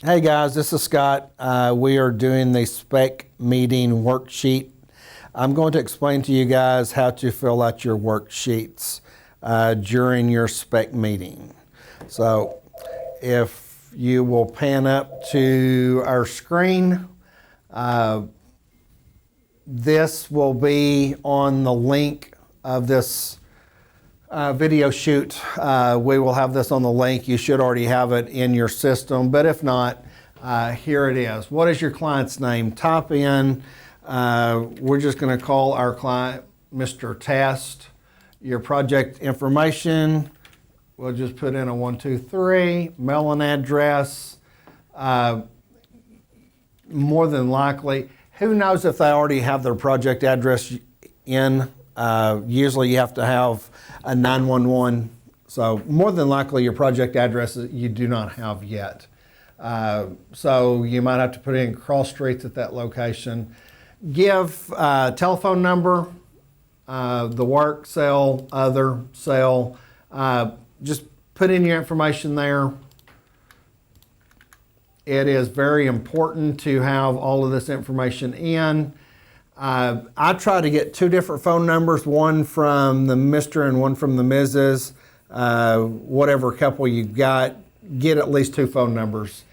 Hey guys, this is Scott. We are doing the Spec meeting worksheet. I'm going to explain to you guys how to fill out your worksheets during your Spec meeting. So if you will pan up to our screen, this will be on the link of this video shoot. We will have this on the link. You should already have it in your system, but if not, here it is. What is your client's name? Type in, we're just going to call our client Mr. Test. Your project information, we'll just put in a 123, mailing address. More than likely, who knows if they already have their project address in? Usually you have to have a 911, so more than likely your project address you do not have yet. So you might have to put in cross streets at that location. Give telephone number, the work cell, other cell. Just put in your information there. It is very important to have all of this information in. I try to get two different phone numbers, one from the Mr. and one from the Mrs. Whatever couple you got, get at least two phone numbers.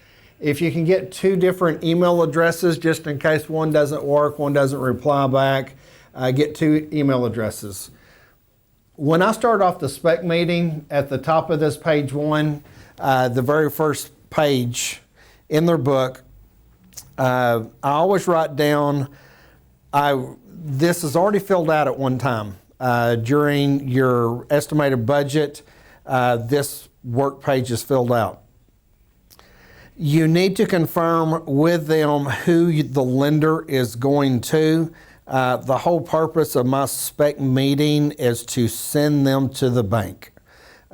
If you can get two different email addresses, just in case one doesn't work, one doesn't reply back, get two email addresses. When I start off the Spec meeting, at the top of this page one, the very first page in their book, I always write down, this is already filled out at one time. During your estimated budget, this work page is filled out. You need to confirm with them who the lender is going to. The whole purpose of my Spec meeting is to send them to the bank.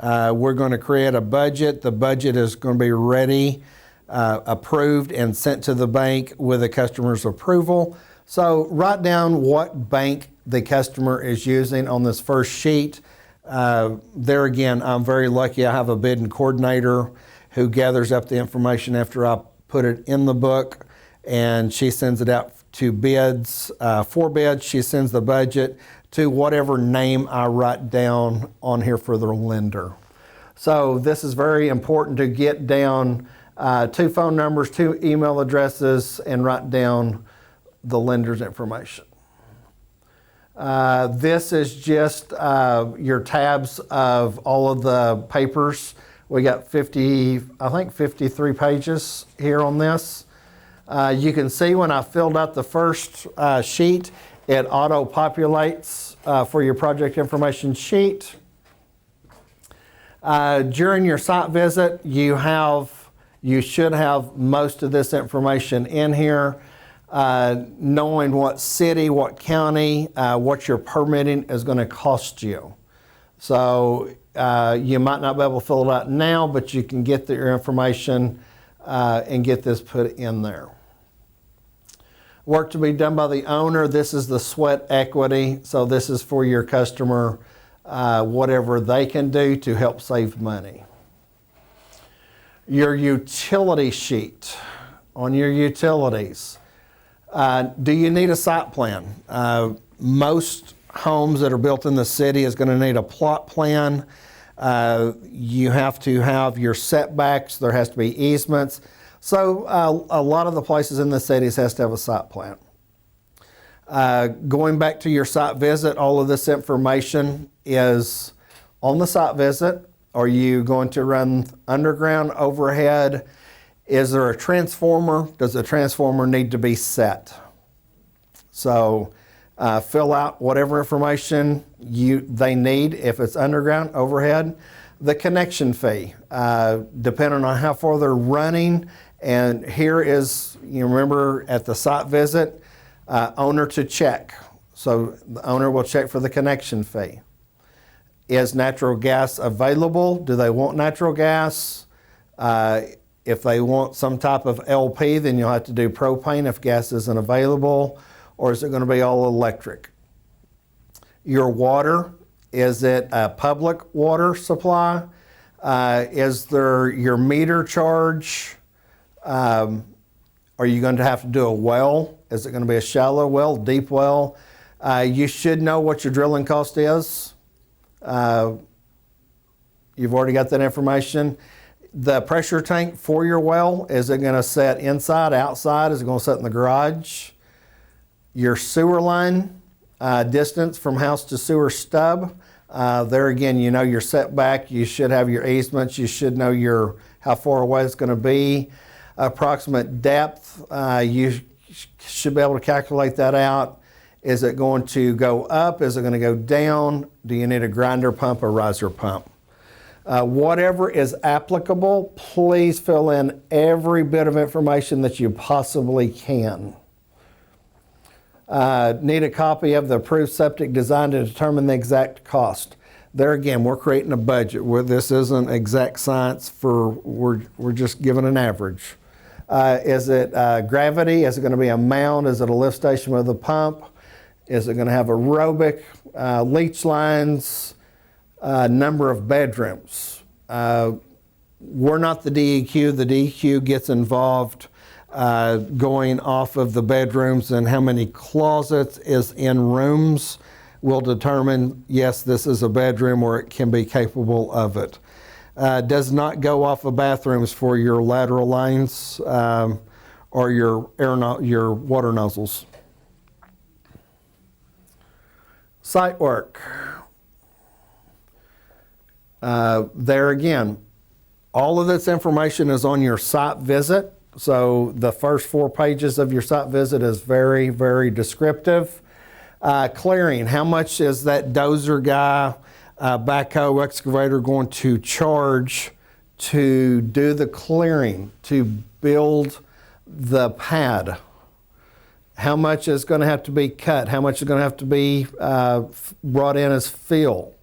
We're going to create a budget. The budget is going to be ready, approved, and sent to the bank with the customer's approval. So write down what bank the customer is using on this first sheet. There again, I'm very lucky. I have a bidding coordinator who gathers up the information after I put it in the book, and she sends it out to bids. For bids, she sends the budget to whatever name I write down on here for the lender. So this is very important to get down two phone numbers, two email addresses, and write down the lender's information. This is just your tabs of all of the papers. We got 53 pages here on this. You can see when I filled out the first sheet, it auto-populates for your project information sheet. During your site visit, you should have most of this information in here. Knowing what city, what county, what your permitting is going to cost you. So you might not be able to fill it out now, but you can get your information and get this put in there. Work to be done by the owner. This is the sweat equity. So this is for your customer, whatever they can do to help save money. Your utility sheet on your utilities. Do you need a site plan? Most homes that are built in the city is going to need a plot plan. You have to have your setbacks. There has to be easements. So a lot of the places in the cities has to have a site plan. Going back to your site visit, all of this information is on the site visit. Are you going to run underground, overhead? Is there a transformer? Does the transformer need to be set? So fill out whatever information they need. If it's underground, overhead, the connection fee, depending on how far they're running. And here is, you remember at the site visit, owner to check. So the owner will check for the connection fee. Is natural gas available? Do they want natural gas? If they want some type of LP, then you'll have to do propane if gas isn't available, or is it going to be all electric? Your water, is it a public water supply? Is there your meter charge Are you going to have to do a well? Is it going to be a shallow well, deep well? You should know what your drilling cost is. You've already got that information. The pressure tank for your well, is it going to set inside, outside? Is it going to set in the garage? Your sewer line, distance from house to sewer stub. There again, you know your setback. You should have your easements. You should know how far away it's going to be. Approximate depth, you should be able to calculate that out. Is it going to go up? Is it going to go down? Do you need a grinder pump or riser pump? Whatever is applicable, please fill in every bit of information that you possibly can. Need a copy of the approved septic design to determine the exact cost. There again, we're creating a budget where this isn't exact science we're just giving an average. Is it gravity? Is it going to be a mound? Is it a lift station with a pump? Is it going to have aerobic, leach lines, number of bedrooms? We're not the DEQ. The DEQ gets involved going off of the bedrooms, and how many closets is in rooms will determine, yes, this is a bedroom or it can be capable of it. Does not go off of bathrooms for your lateral lines or your water nozzles. Site work. There again, all of this information is on your site visit. So the first 4 pages of your site visit is very, very descriptive. Clearing, how much is that dozer guy, backhoe excavator going to charge to do the clearing, to build the pad? How much is going to have to be cut? How much is going to have to be brought in as fill?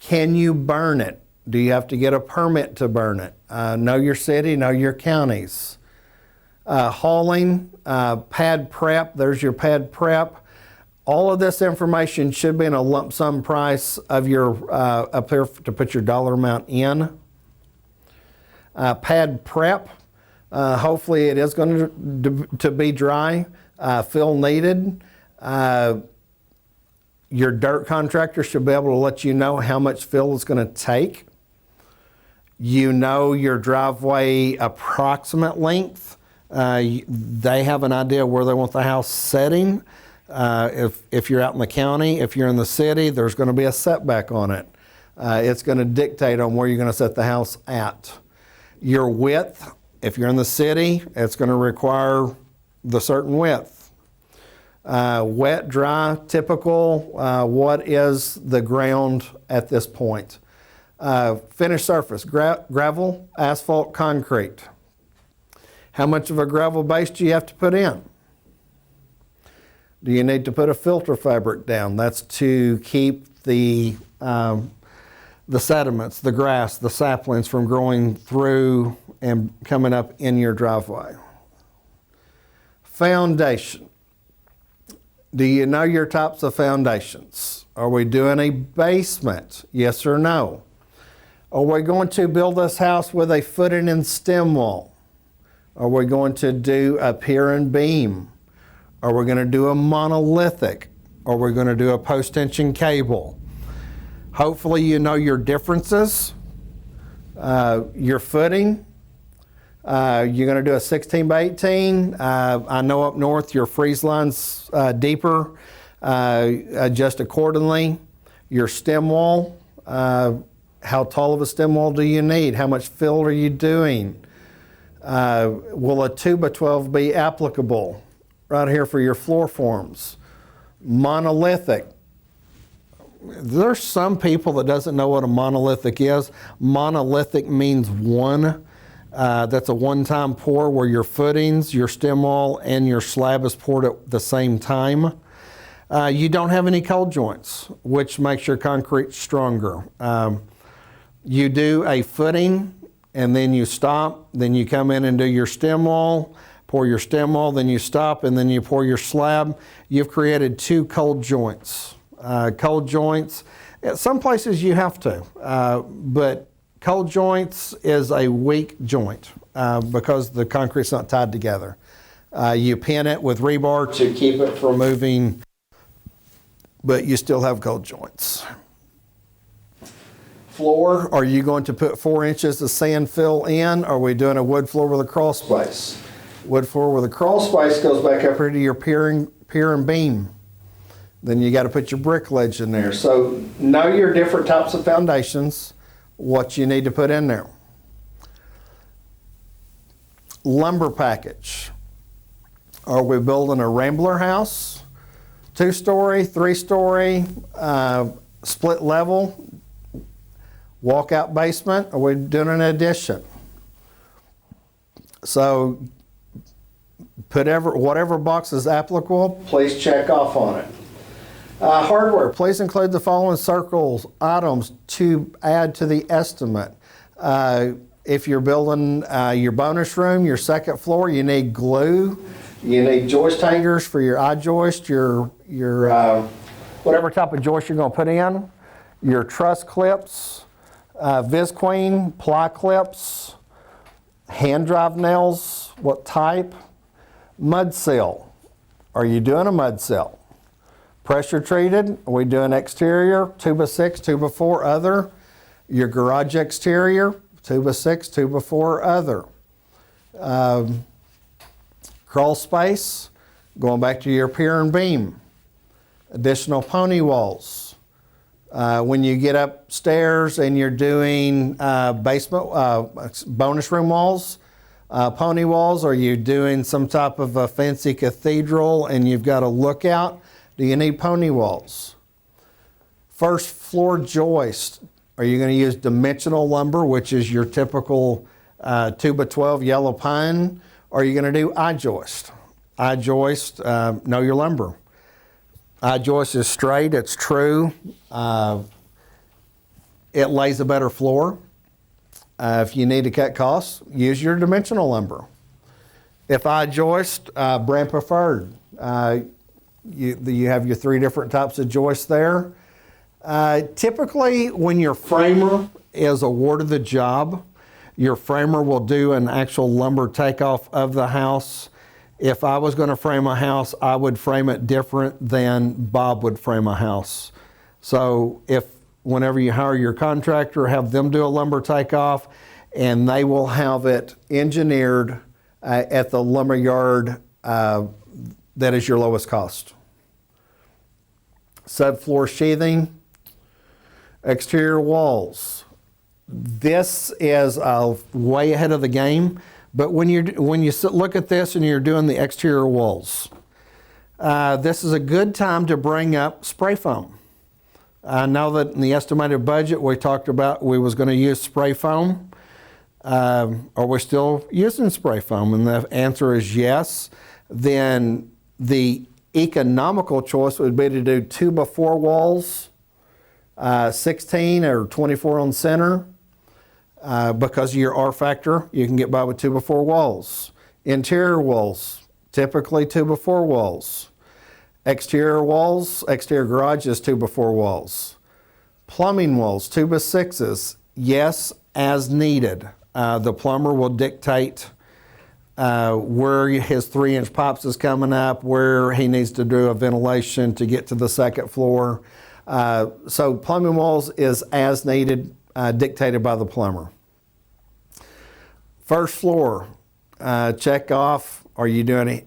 Can you burn it? Do you have to get a permit to burn it? Know your city, know your counties. Hauling, pad prep, there's your pad prep. All of this information should be in a lump sum price of your, up here to put your dollar amount in. Pad prep, hopefully it is going to be dry. Fill needed. Your dirt contractor should be able to let you know how much fill it's going to take. You know your driveway approximate length. They have an idea where they want the house setting. If you're out in the county, if you're in the city, there's going to be a setback on it. It's going to dictate on where you're going to set the house at. Your width, if you're in the city, it's going to require the certain width. Wet, dry, typical, what is the ground at this point? Finished surface, gravel, asphalt, concrete. How much of a gravel base do you have to put in? Do you need to put a filter fabric down? That's to keep the sediments, the grass, the saplings from growing through and coming up in your driveway. Foundation. Do you know your types of foundations? Are we doing a basement? Yes or no? Are we going to build this house with a footing and stem wall? Are we going to do a pier and beam? Are we going to do a monolithic? Are we going to do a post-tension cable? Hopefully you know your differences. Your footing. You're going to do a 16 by 18. I know up north your freeze line's deeper. Adjust accordingly. Your stem wall. How tall of a stem wall do you need? How much fill are you doing? Will a 2 by 12 be applicable? Right here for your floor forms. Monolithic. There's some people that doesn't know what a monolithic is. Monolithic means one. That's a one-time pour where your footings, your stem wall, and your slab is poured at the same time. You don't have any cold joints, which makes your concrete stronger. You do a footing, and then you stop. Then you come in and do your stem wall, pour your stem wall, then you stop, and then you pour your slab. You've created 2 cold joints. Cold joints, some places you have to, but cold joints is a weak joint. because the concrete's not tied together. You pin it with rebar to keep it from moving, but you still have cold joints. Floor, are you going to put 4 inches of sand fill in? Or are we doing a wood floor with a crawl space? Wood floor with a crawl space goes back up here to your pier and beam. Then you got to put your brick ledge in there. So know your different types of foundations, what you need to put in there. Lumber package. Are we building a rambler house? 2-story, 3-story, split level, walkout basement? Are we doing an addition? So put whatever box is applicable, please check off on it. Hardware, please include the following circles items to add to the estimate. If you're building your bonus room, your second floor, you need glue. You need joist hangers for your I-joist, your whatever type of joist you're going to put in. Your truss clips, Visqueen, ply clips, hand drive nails, what type? Mud seal. Are you doing a mud seal? Pressure treated, are we doing exterior, 2x6, 2x4, other. Your garage exterior, 2x6, 2x4, other. Crawl space, going back to your pier and beam. Additional pony walls. When you get upstairs and you're doing basement, bonus room walls, pony walls, are you doing some type of a fancy cathedral and you've got a lookout? Do you need pony walls? First floor joist. Are you going to use dimensional lumber, which is your typical 2x12 yellow pine? Or are you going to do I-joist? I-joist, know your lumber. I-joist is straight, it's true. It lays a better floor. If you need to cut costs, use your dimensional lumber. If I-joist, brand preferred. You have your 3 different types of joists there. Typically, when your framer is awarded the job, your framer will do an actual lumber takeoff of the house. If I was going to frame a house, I would frame it different than Bob would frame a house. So whenever you hire your contractor, have them do a lumber takeoff, and they will have it engineered at the lumber yard that is your lowest cost. Subfloor sheathing, exterior walls. This is way ahead of the game, but when you look at this and you're doing the exterior walls, this is a good time to bring up spray foam. I know that in the estimated budget we talked about we was going to use spray foam. Are we still using spray foam? And the answer is yes. Then the economical choice would be to do 2x4 walls, 16 or 24 on center. Because of your R factor, you can get by with 2x4 walls. Interior walls, typically 2x4 walls. Exterior walls, exterior garage is 2x4 walls. Plumbing walls, 2x6s, yes, as needed. The plumber will dictate where his 3-inch pipes is coming up, where he needs to do a ventilation to get to the second floor. So plumbing walls is as needed, dictated by the plumber. First floor, check off. Are you doing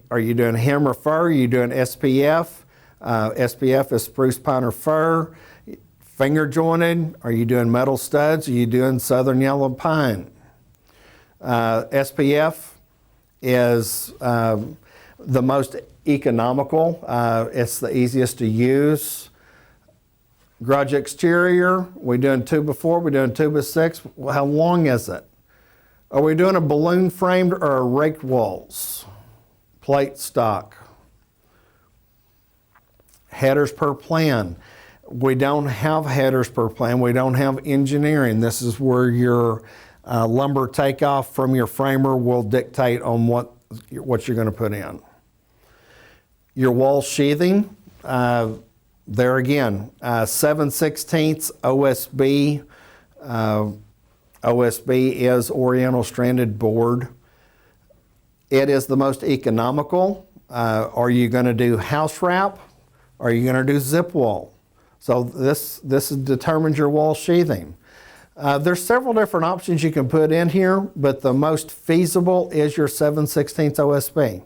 hem or fir? Are you doing SPF? SPF is spruce, pine, or fir. Finger jointed. Are you doing metal studs? Are you doing southern yellow pine? SPF is the most economical. It's the easiest to use. Garage exterior, we doing 2x4, we doing 2x6. Well, how long is it? Are we doing a balloon framed or a raked walls? Plate stock. Headers per plan. We don't have headers per plan. We don't have engineering. This is where your lumber takeoff from your framer will dictate on what you're going to put in. Your wall sheathing. There again, 7/16 OSB OSB is Oriental Stranded Board. It is the most economical. Are you going to do house wrap? Are you going to do zip wall? So this determines your wall sheathing. There's several different options you can put in here, but the most feasible is your 7/16 OSB.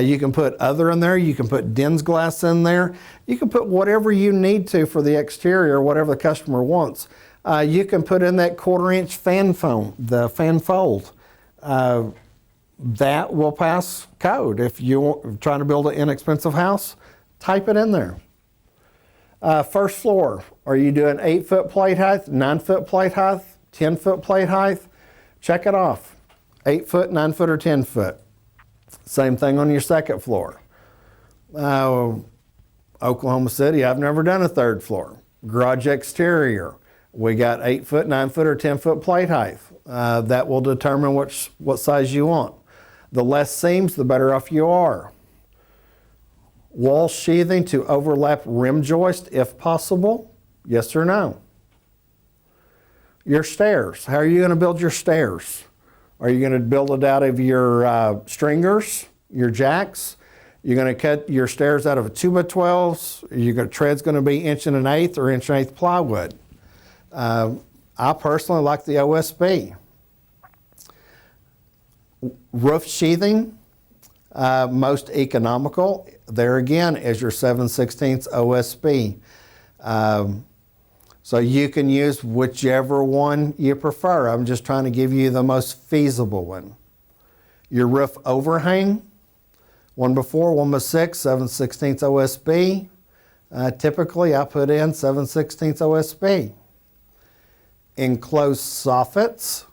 You can put other in there. You can put Dens glass in there. You can put whatever you need to for the exterior, whatever the customer wants. You can put in that 1/4-inch fan foam, the fan fold. That will pass code. If you're trying to build an inexpensive house, type it in there. First floor, are you doing 8-foot plate height, 9-foot plate height, 10-foot plate height? Check it off. 8-foot, 9-foot, or 10-foot. Same thing on your second floor. Oklahoma City, I've never done a third floor. Garage exterior, we got 8-foot, 9-foot, or 10-foot plate height. That will determine what size you want. The less seams, the better off you are. Wall sheathing to overlap rim joist if possible, yes or no. Your stairs, how are you going to build your stairs? Are you going to build it out of your stringers, your jacks? You're going to cut your stairs out of a 2x12s. Tread's going to be 1 1/8 or 1 1/8 plywood. I personally like the OSB. Roof sheathing, most economical. There again is your 7/16 OSB. So you can use whichever one you prefer. I'm just trying to give you the most feasible one. Your roof overhang, 1x4, 1x6, 7/16 OSB. Typically I put in 7/16 OSB. Enclosed soffits.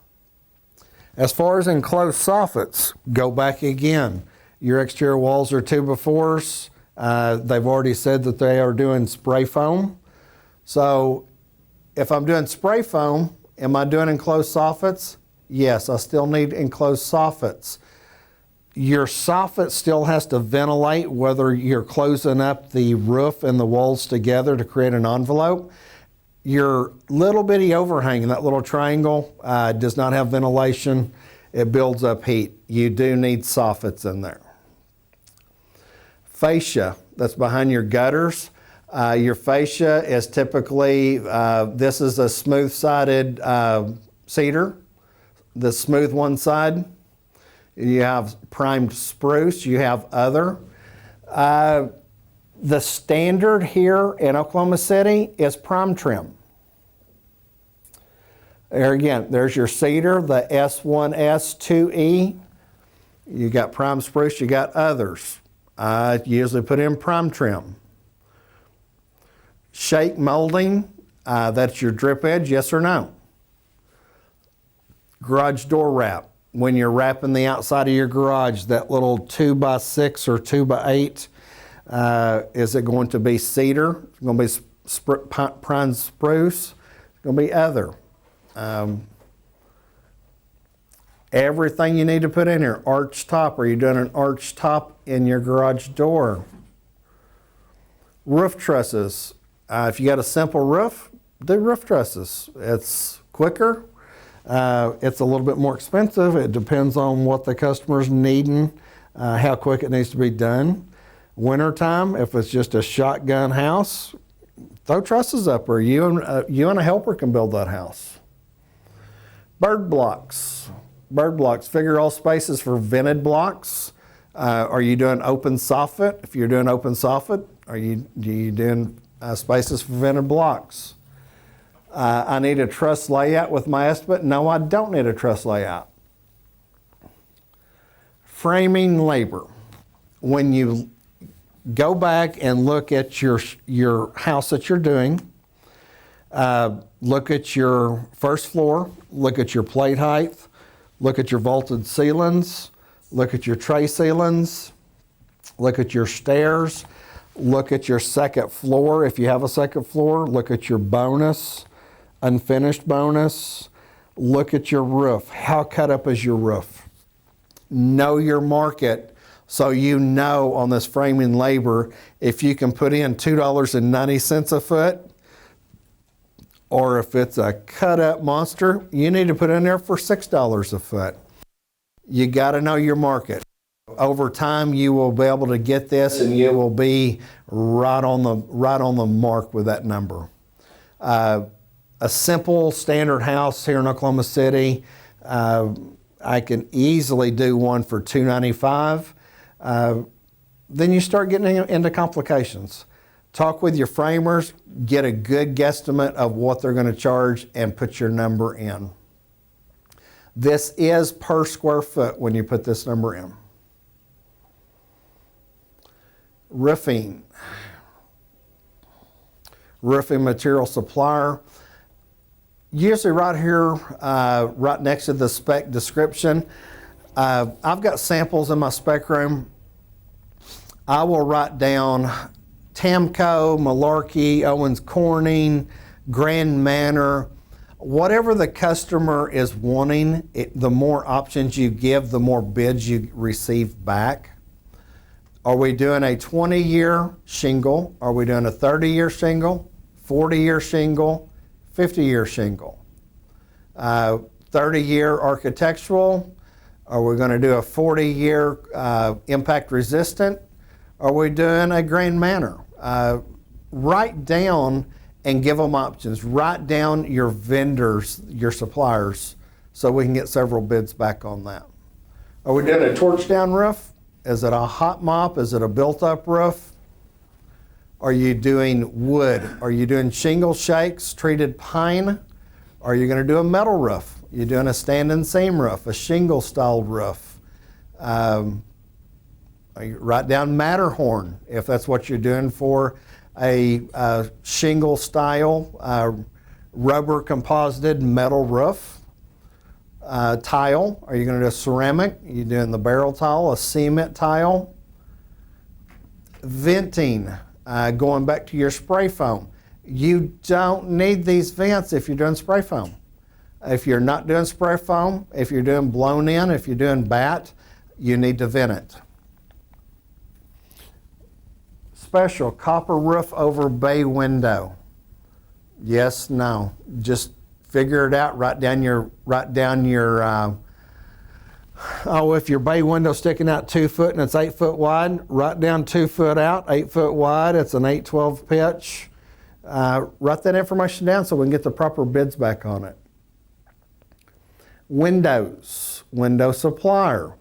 As far as enclosed soffits, go back again. Your exterior walls are 2x4s. They've already said that they are doing spray foam. So if I'm doing spray foam, am I doing enclosed soffits? Yes, I still need enclosed soffits. Your soffit still has to ventilate whether you're closing up the roof and the walls together to create an envelope. Your little bitty overhang, that little triangle, does not have ventilation. It builds up heat. You do need soffits in there. Fascia, that's behind your gutters. Your fascia is typically, this is a smooth-sided cedar, the smooth one side. You have primed spruce, you have other. The standard here in Oklahoma City is prime trim. There again, there's your cedar, the S1S 2E. You got prime spruce, you got others. I usually put in prime trim. Shake molding, that's your drip edge, yes or no? Garage door wrap. When you're wrapping the outside of your garage, that little 2x6 or 2x8, is it going to be cedar? It's going to be prime spruce? It's going to be other. Everything you need to put in here. Arch top. Are you doing an arch top in your garage door? Roof trusses. If you got a simple roof, do roof trusses. It's quicker. It's a little bit more expensive. It depends on what the customer's needing, how quick it needs to be done. Wintertime, if it's just a shotgun house, throw trusses up, or you and a helper can build that house. Bird blocks. Bird blocks, figure all spaces for vented blocks. Are you doing open soffit? If you're doing open soffit, are you doing spaces for vented blocks? I need a truss layout with my estimate. No, I don't need a truss layout. Framing labor. When you go back and look at your house that you're doing, look at your first floor, look at your plate height, look at your vaulted ceilings, look at your tray ceilings, look at your stairs, look at your second floor. If you have a second floor, look at your bonus, unfinished bonus, look at your roof. How cut up is your roof? Know your market so you know on this framing labor if you can put in $2.90 a foot or if it's a cut up monster, you need to put in there for $6 a foot. You got to know your market. Over time, you will be able to get this, and you will be right on the mark with that number. A simple standard house here in Oklahoma City, I can easily do one for $295. Then you start getting into complications. Talk with your framers, get a good guesstimate of what they're going to charge, and put your number in. This is per square foot when you put this number in. Roofing. Roofing material supplier. Usually right here, right next to the spec description, I've got samples in my spec room. I will write down Tamco, Malarkey, Owens Corning, Grand Manor, whatever the customer is wanting. The more options you give, the more bids you receive back. Are we doing a 20-year shingle? Are we doing a 30-year shingle, 40-year shingle, 50-year shingle? 30-year architectural? Are we going to do a 40-year impact resistant? Are we doing a Grand Manor? Write down and give them options. Write down your vendors, your suppliers, so we can get several bids back on that. Are we doing a torch down roof? Is it a hot mop? Is it a built-up roof? Are you doing wood? Are you doing shingle shakes, treated pine? Are you going to do a metal roof? Are you doing a standing seam roof, a shingle-style roof? Write down Matterhorn if that's what you're doing for a shingle-style rubber composited metal roof. Tile, are you going to do a ceramic? Are you doing the barrel tile, a cement tile? Venting, going back to your spray foam. You don't need these vents if you're doing spray foam. If you're not doing spray foam, if you're doing blown in, if you're doing bat, you need to vent it. Special copper roof over bay window. Yes, no. Just figure it out. Write down your if your bay window's sticking out 2 foot and it's 8 foot wide, write down 2 foot out, 8 foot wide. It's an 8/12 pitch. Write that information down so we can get the proper bids back on it. Windows, window supplier.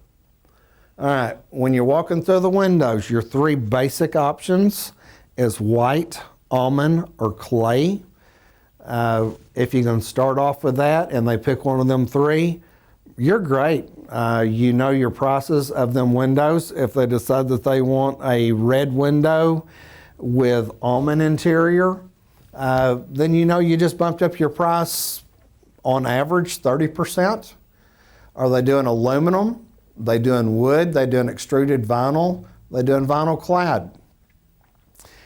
All right, when you're walking through the windows, your 3 basic options is white, almond, or clay. If you can start off with that and they pick one of them 3, you're great. You know your prices of them windows. If they decide that they want a red window with almond interior, then you know you just bumped up your price on average 30%. Are they doing aluminum? They doing wood? They doing extruded vinyl? They doing vinyl clad?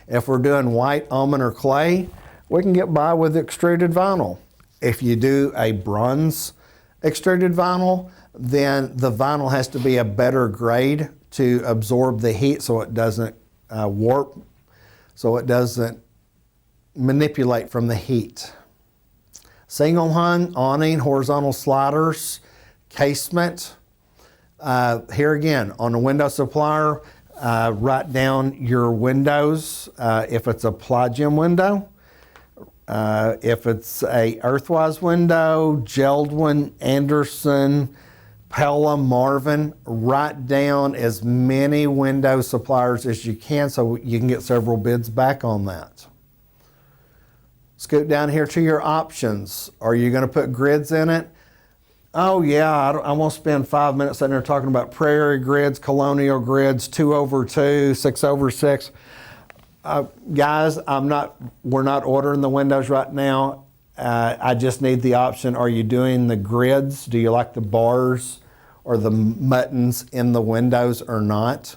If we're doing white, almond, or clay, we can get by with extruded vinyl. If you do a bronze extruded vinyl, then the vinyl has to be a better grade to absorb the heat so it doesn't warp, so it doesn't manipulate from the heat. Single hung, awning, horizontal sliders, casement. Here again, on the window supplier, write down your windows. If it's a plug-in window, if it's a earthwise window, Geldwin, Anderson, Pella, Marvin, write down as many window suppliers as you can so you can get several bids back on that. Scoot down here to your options. Are you going to put grids in it? Oh yeah, I won't spend 5 minutes sitting there talking about prairie grids, colonial grids, 2/2, 6/6. Guys, we're not ordering the windows right now. I just need the option. Are you doing the grids? Do you like the bars or the muttons in the windows or not?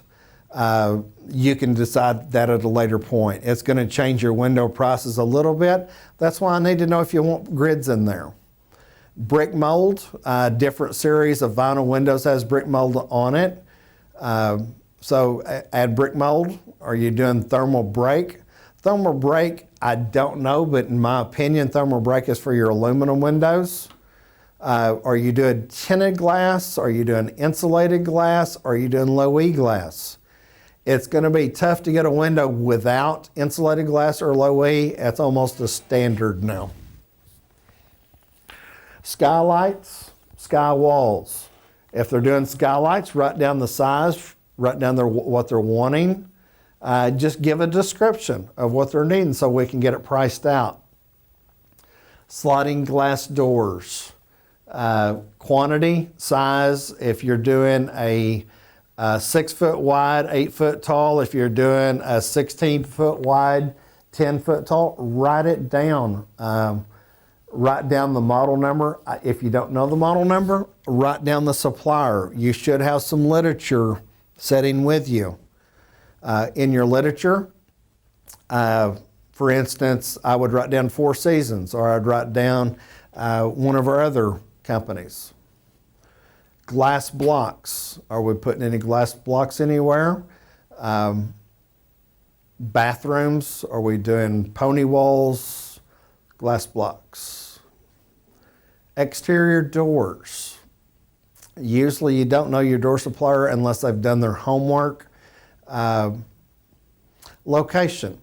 You can decide that at a later point. It's going to change your window prices a little bit. That's why I need to know if you want grids in there. Brick mold, different series of vinyl windows has brick mold on it. So add brick mold. Are you doing thermal break? Thermal break, I don't know, but in my opinion, thermal break is for your aluminum windows. Are you doing tinted glass? Are you doing insulated glass? Are you doing low E glass? It's going to be tough to get a window without insulated glass or low E. It's almost a standard now. Skylights, sky walls. If they're doing skylights, write down the size, write down what they're wanting. Just give a description of what they're needing so we can get it priced out. Sliding glass doors. Quantity, size, if you're doing a 6 foot wide, 8 foot tall, if you're doing a 16 foot wide, 10 foot tall, write it down. Write down the model number. If you don't know the model number, write down the supplier. You should have some literature sitting with you. In your literature, for instance, I would write down Four Seasons, or I'd write down one of our other companies. Glass blocks. Are we putting any glass blocks anywhere? Bathrooms. Are we doing pony walls? Glass blocks. Exterior doors. Usually you don't know your door supplier unless they've done their homework. Location.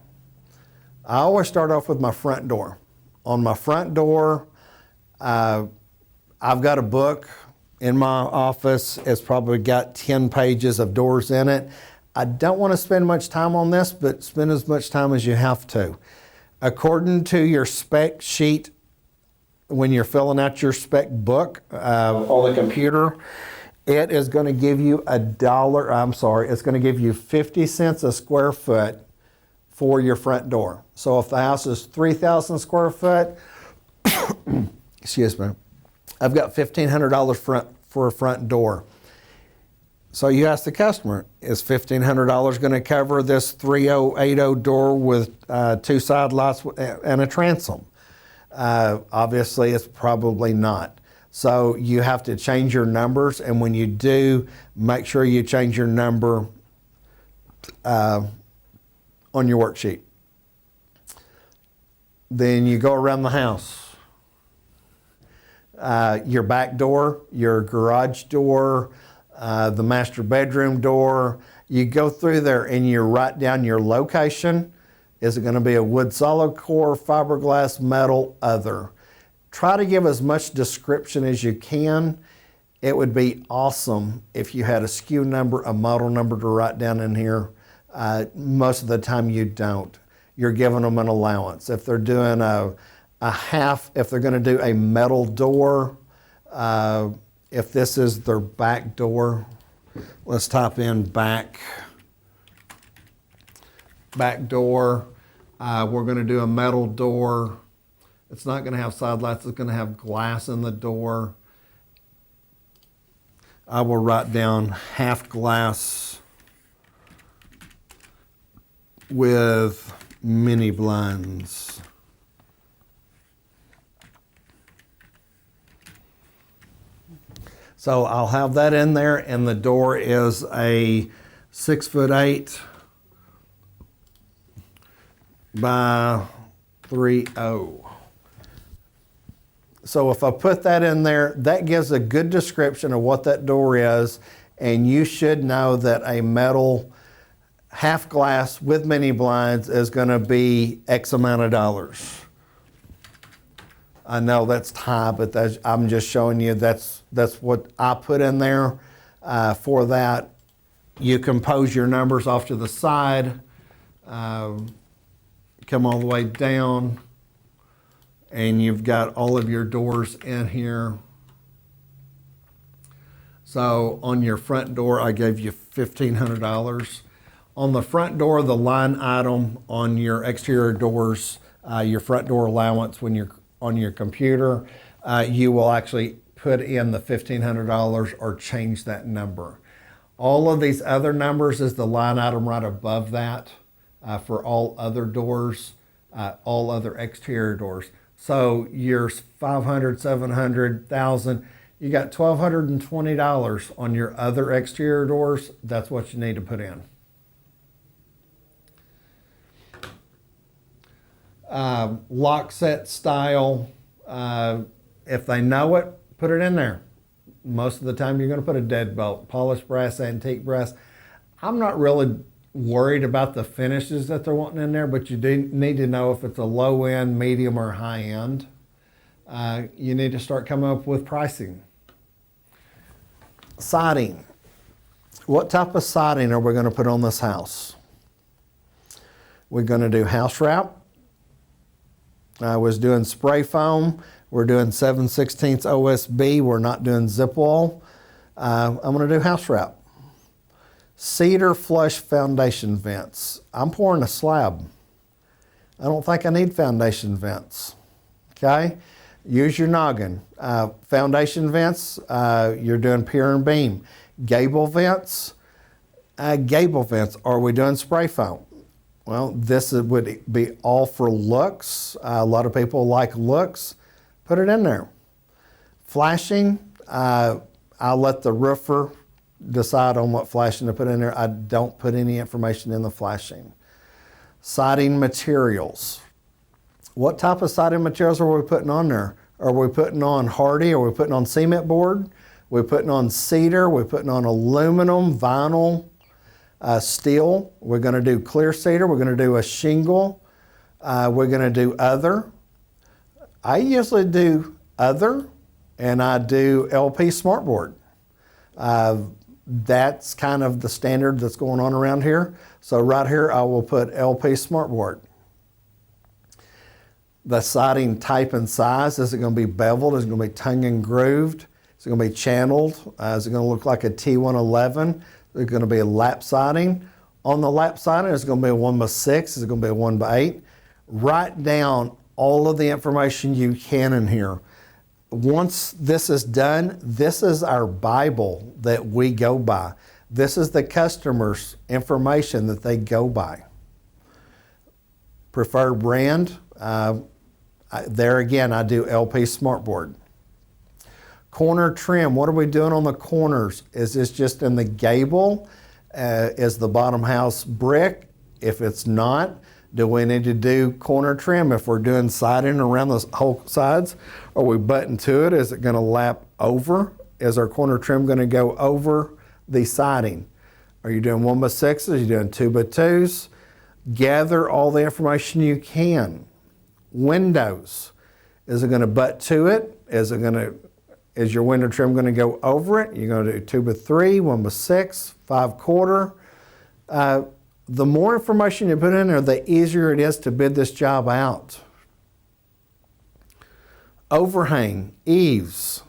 I always start off with my front door. On my front door, I've got a book in my office. It's probably got 10 pages of doors in it. I don't want to spend much time on this, but spend as much time as you have to. According to your spec sheet, when you're filling out your spec book on the computer, it is going to give you it's going to give you 50 cents a square foot for your front door. So if the house is 3,000 square foot, excuse me, I've got $1,500 for a front door. So you ask the customer, is $1,500 going to cover this 3080 door with 2 side lights and a transom? Obviously, it's probably not. So you have to change your numbers, and when you do, make sure you change your number on your worksheet. Then you go around the house. Your back door, your garage door, the master bedroom door. You go through there and you write down your location. Is it going to be a wood solid core, fiberglass, metal, other? Try to give as much description as you can. It would be awesome if you had a SKU number, a model number to write down in here. Most of the time you don't. You're giving them an allowance. If they're doing if they're going to do a metal door, if this is their back door, let's type in back door. We're going to do a metal door. It's not going to have side lights. It's going to have glass in the door. I will write down half glass with mini blinds. So I'll have that in there, and the door is a 6'8" by 3.0. So if I put that in there, that gives a good description of what that door is, and you should know that a metal half glass with mini blinds is going to be X amount of dollars. I know that's high, but I'm just showing you that's what I put in there for that. You compose your numbers off to the side, come all the way down, and you've got all of your doors in here. So on your front door, I gave you $1,500. On the front door, the line item on your exterior doors, your front door allowance when you're on your computer, you will actually put in the $1,500 or change that number. All of these other numbers is the line item right above that for all other doors, all other exterior doors. So your 500, 700, 1,000, you got $1,220 on your other exterior doors. That's what you need to put in. lock set style. If they know it, put it in there. Most of the time you're going to put a deadbolt, polished brass, antique brass. I'm not really worried about the finishes that they're wanting in there, but you do need to know if it's a low end, medium, or high end. You need to start coming up with pricing. Siding. What type of siding are we going to put on this house? We're going to do house wrap. I was doing spray foam. We're doing 7/16 OSB. We're not doing zip wall. I'm going to do house wrap. Cedar flush foundation vents. I'm pouring a slab. I don't think I need foundation vents. Okay? Use your noggin. Foundation vents, you're doing pier and beam. Gable vents, Are we doing spray foam? Well, this would be all for looks. A lot of people like looks. Put it in there. Flashing, I'll let the roofer decide on what flashing to put in there. I don't put any information in the flashing. Siding materials. What type of siding materials are we putting on there? Are we putting on hardy? Are we putting on cement board? We're putting on cedar. We're putting on aluminum, vinyl, steel. We're going to do clear cedar. We're going to do a shingle. We're going to do other. I usually do other, and I do LP smartboard. That's kind of the standard that's going on around here. So right here, I will put LP smartboard. The siding type and size, is it going to be beveled? Is it going to be tongue and grooved? Is it going to be channeled? Is it going to look like a T111? Is it going to be a lap siding? On the lap siding, is it going to be a 1x6? Is it going to be a 1x8? Write down all of the information you can in here. Once this is done, this is our Bible that we go by. This is the customer's information that they go by. Preferred brand, there again, I do LP smartboard. Corner trim, what are we doing on the corners? Is this just in the gable? Is the bottom house brick? If it's not, do we need to do corner trim? If we're doing siding around the whole sides, are we butting to it? Is it going to lap over? Is our corner trim going to go over the siding? Are you doing 1x6s? Are you doing 2x2s? Gather all the information you can. Windows, is it going to butt to it? Is your window trim going to go over it? You're going to do 2x3, 1x6, 5/4. The more information you put in there, the easier it is to bid this job out. Overhang, eaves.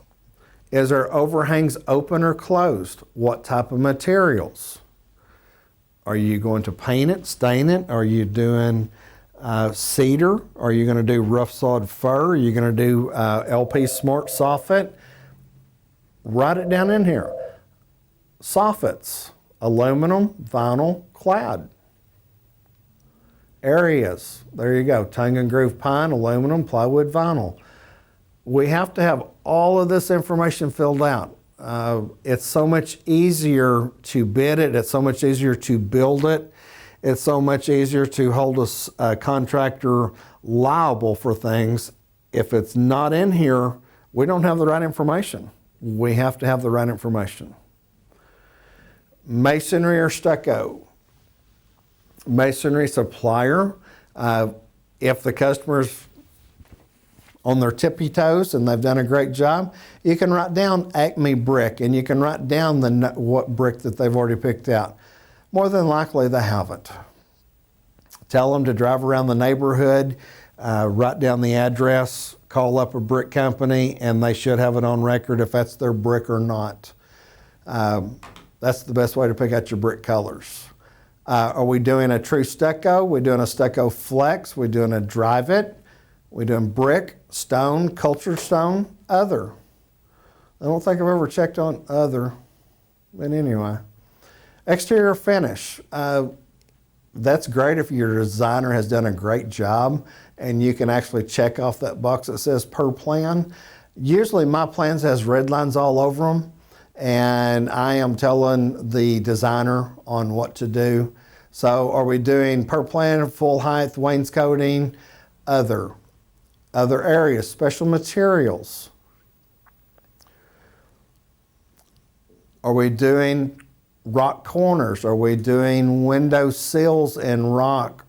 Is our overhangs open or closed? What type of materials? Are you going to paint it, stain it? Are you doing cedar? Are you going to do rough sawed fir? Are you going to do LP Smart Soffit? Write it down in here. Soffits, aluminum, vinyl, clad. Areas, there you go. Tongue and groove pine, aluminum, plywood, vinyl. We have to have all of this information filled out. It's so much easier to bid it. It's so much easier to build it. It's so much easier to hold a contractor liable for things. If it's not in here, we don't have the right information. We have to have the right information. Masonry or stucco. Masonry supplier. If the customer's on their tippy toes and they've done a great job, you can write down Acme brick and you can write down what brick that they've already picked out. More than likely they haven't. Tell them to drive around the neighborhood, write down the address, call up a brick company, and they should have it on record if that's their brick or not. That's the best way to pick out your brick colors. Are we doing a true stucco? We're doing a stucco flex. We're doing a drive it. We're doing brick, stone, cultured stone, other. I don't think I've ever checked on other, but anyway. Exterior finish. That's great if your designer has done a great job and you can actually check off that box that says per plan. Usually my plans has red lines all over them and I am telling the designer on what to do. So are we doing per plan, full height, wainscoting? other areas, special materials. Are we doing rock corners? Are we doing window sills in rock?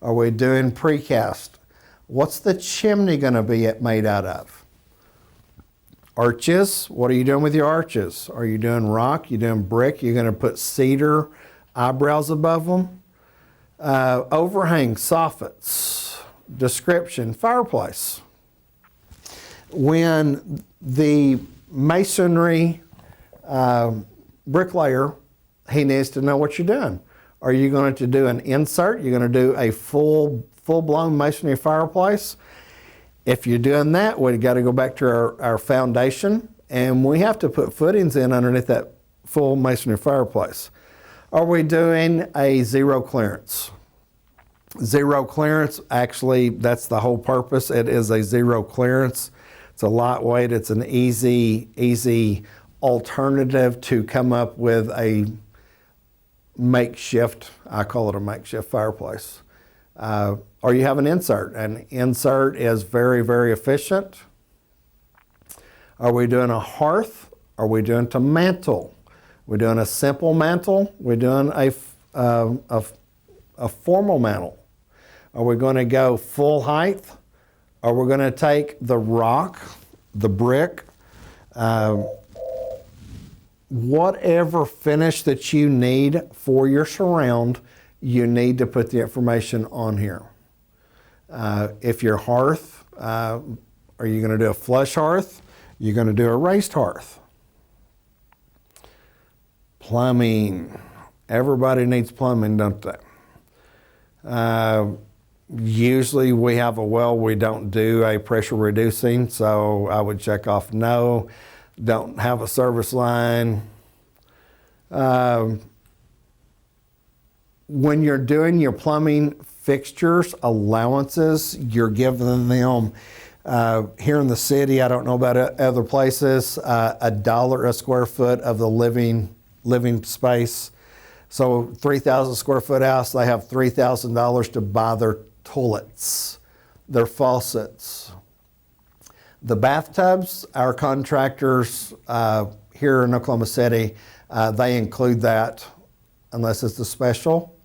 Are we doing precast? What's the chimney going to be made out of? Arches, what are you doing with your arches? Are you doing rock? You doing brick? You're going to put cedar eyebrows above them? Overhang, soffits, description, fireplace. When the masonry bricklayer, he needs to know what you're doing. Are you going to do an insert? You're going to do a full-blown masonry fireplace? If you're doing that, we've got to go back to our foundation, and we have to put footings in underneath that full masonry fireplace. Are we doing a zero clearance? Zero clearance, actually, that's the whole purpose. It is a zero clearance. It's a lightweight. It's an easy alternative to come up with a makeshift, I call it a makeshift fireplace. Or you have an insert. An insert is very, very efficient. Are we doing a hearth? Are we doing a mantle? We're doing a simple mantle. We're doing a formal mantle. Are we going to go full height? Are we going to take the rock, the brick, whatever finish that you need for your surround, you need to put the information on here. If your hearth, are you going to do a flush hearth? You're going to do a raised hearth. Plumbing. Everybody needs plumbing, don't they? Usually we have a well, we don't do a pressure reducing, so I would check off no. Don't have a service line. When you're doing your plumbing fixtures, allowances, you're giving them, here in the city, I don't know about other places, $1 a square foot of the living space. So 3,000 square foot house, they have $3,000 to buy their toilets, their faucets. The bathtubs, our contractors here in Oklahoma City, they include that unless it's a special.